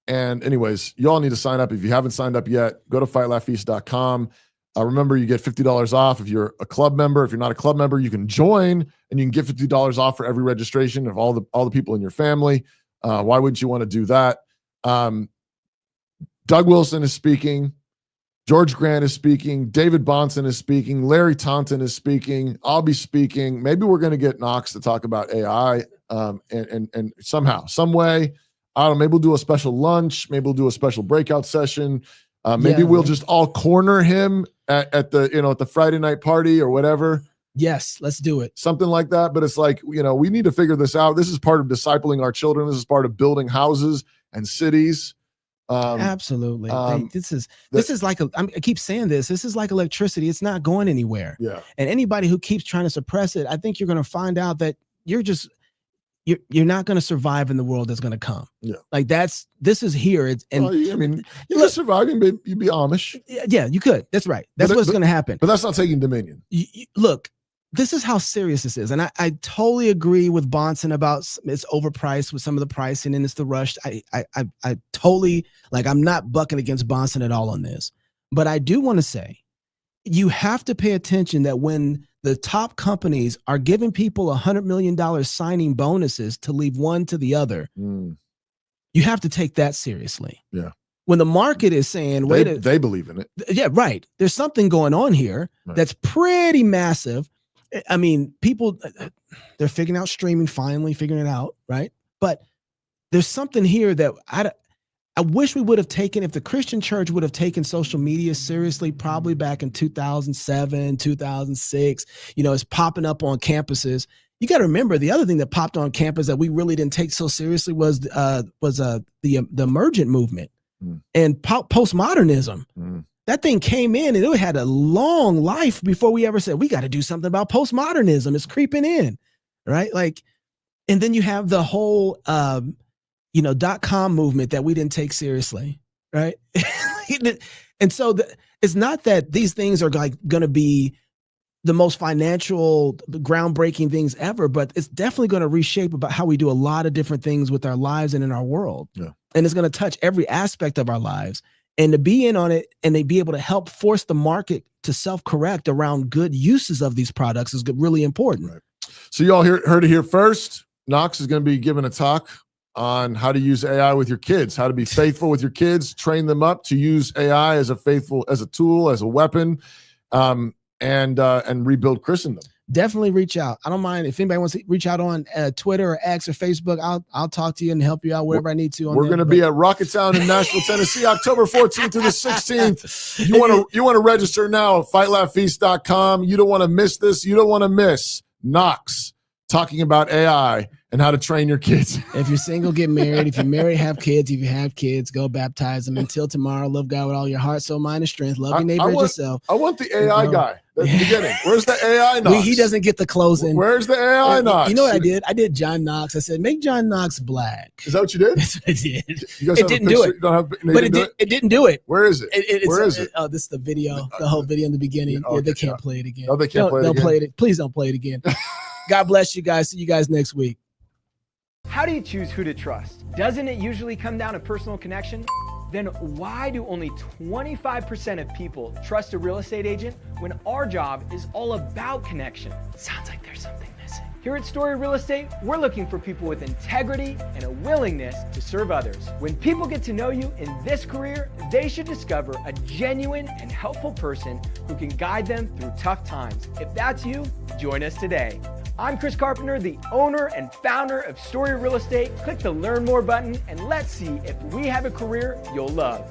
anyways, you all need to sign up. If you haven't signed up yet, go to fightlaughfeast.com. Remember, you get $50 off if you're a club member. If you're not a club member, you can join and you can get $50 off for every registration of all the people in your family. Why wouldn't you want to do that? Doug Wilson is speaking. George Grant is speaking. David Bonson is speaking. Larry Taunton is speaking. I'll be speaking. Maybe we're going to get Knox to talk about AI and somehow, some way. I don't know, maybe we'll do a special lunch. Maybe we'll do a special breakout session. Maybe we'll just all corner him at the Friday night party or whatever. Yes, let's do it. Something like that. But it's like, we need to figure this out. This is part of discipling our children. This is part of building houses and cities. Absolutely. This is like I keep saying this. This is like electricity. It's not going anywhere. Yeah. And anybody who keeps trying to suppress it, I think you're going to find out that you're not going to survive in the world that's going to come. Yeah. Like this is here. You could survive. You'd be Amish. Yeah, you could. That's right. That's what's going to happen. But that's not taking dominion. Look, this is how serious this is. And I totally agree with Bonson about it's overpriced with some of the pricing and it's the rush. I totally, I'm not bucking against Bonson at all on this. But I do want to say, you have to pay attention that when the top companies are giving people $100 million signing bonuses to leave one to the other, you have to take that seriously. Yeah. When the market is saying, they believe in it. Yeah, right. There's something going on here that's pretty massive. I mean, people, they're figuring out streaming, finally figuring it out, right? But there's something here that I wish we would have taken, if the Christian church would have taken social media seriously, probably back in 2007, 2006, it's popping up on campuses. You got to remember the other thing that popped on campus that we really didn't take so seriously was the emergent movement and postmodernism. That thing came in and it had a long life before we ever said, we got to do something about postmodernism. It's creeping in, right? And then you have the whole, .com movement that we didn't take seriously, right? And so it's not that these things are going to be the most financial, groundbreaking things ever, but it's definitely going to reshape about how we do a lot of different things with our lives and in our world. Yeah. And it's going to touch every aspect of our lives. And to be in on it and they be able to help force the market to self-correct around good uses of these products is really important. Right. So you all heard it here first. Knox is going to be giving a talk on how to use AI with your kids, how to be faithful with your kids, train them up to use AI as a tool, as a weapon, and rebuild Christendom. Definitely reach out. I don't mind if anybody wants to reach out on Twitter or X or Facebook. I'll talk to you and help you out wherever I need to. We're going to be at Rocketown in Nashville, Tennessee, October 14th through the 16th. You want to register now at fightlaughfeast.com. You don't want to miss this. You don't want to miss Knox talking about AI and how to train your kids. If you're single, get married. If you're married, have kids. If you have kids, go baptize them. Until tomorrow, love God with all your heart, soul, mind, and strength. Love your neighbor as yourself. I want the AI guy at the beginning. Where's the AI Knox? He doesn't get the closing. Where's the AI Knox? You know what I did? I did John Knox. I said, make John Knox black. Is that what you did? That's what I did. It didn't do it. It didn't do it. Where is it? Where is it? Oh, this is the video, the whole video in the beginning. They can't play it again. Oh, they can't play it again? Don't play it. Please don't play it again. God bless you guys. See you guys next week. How do you choose who to trust? Doesn't it usually come down to personal connection? Then why do only 25% of people trust a real estate agent when our job is all about connection? Sounds like there's something missing. Here at Story Real Estate, we're looking for people with integrity and a willingness to serve others. When people get to know you in this career, they should discover a genuine and helpful person who can guide them through tough times. If that's you, join us today. I'm Chris Carpenter, the owner and founder of Story Real Estate. Click the Learn More button and let's see if we have a career you'll love.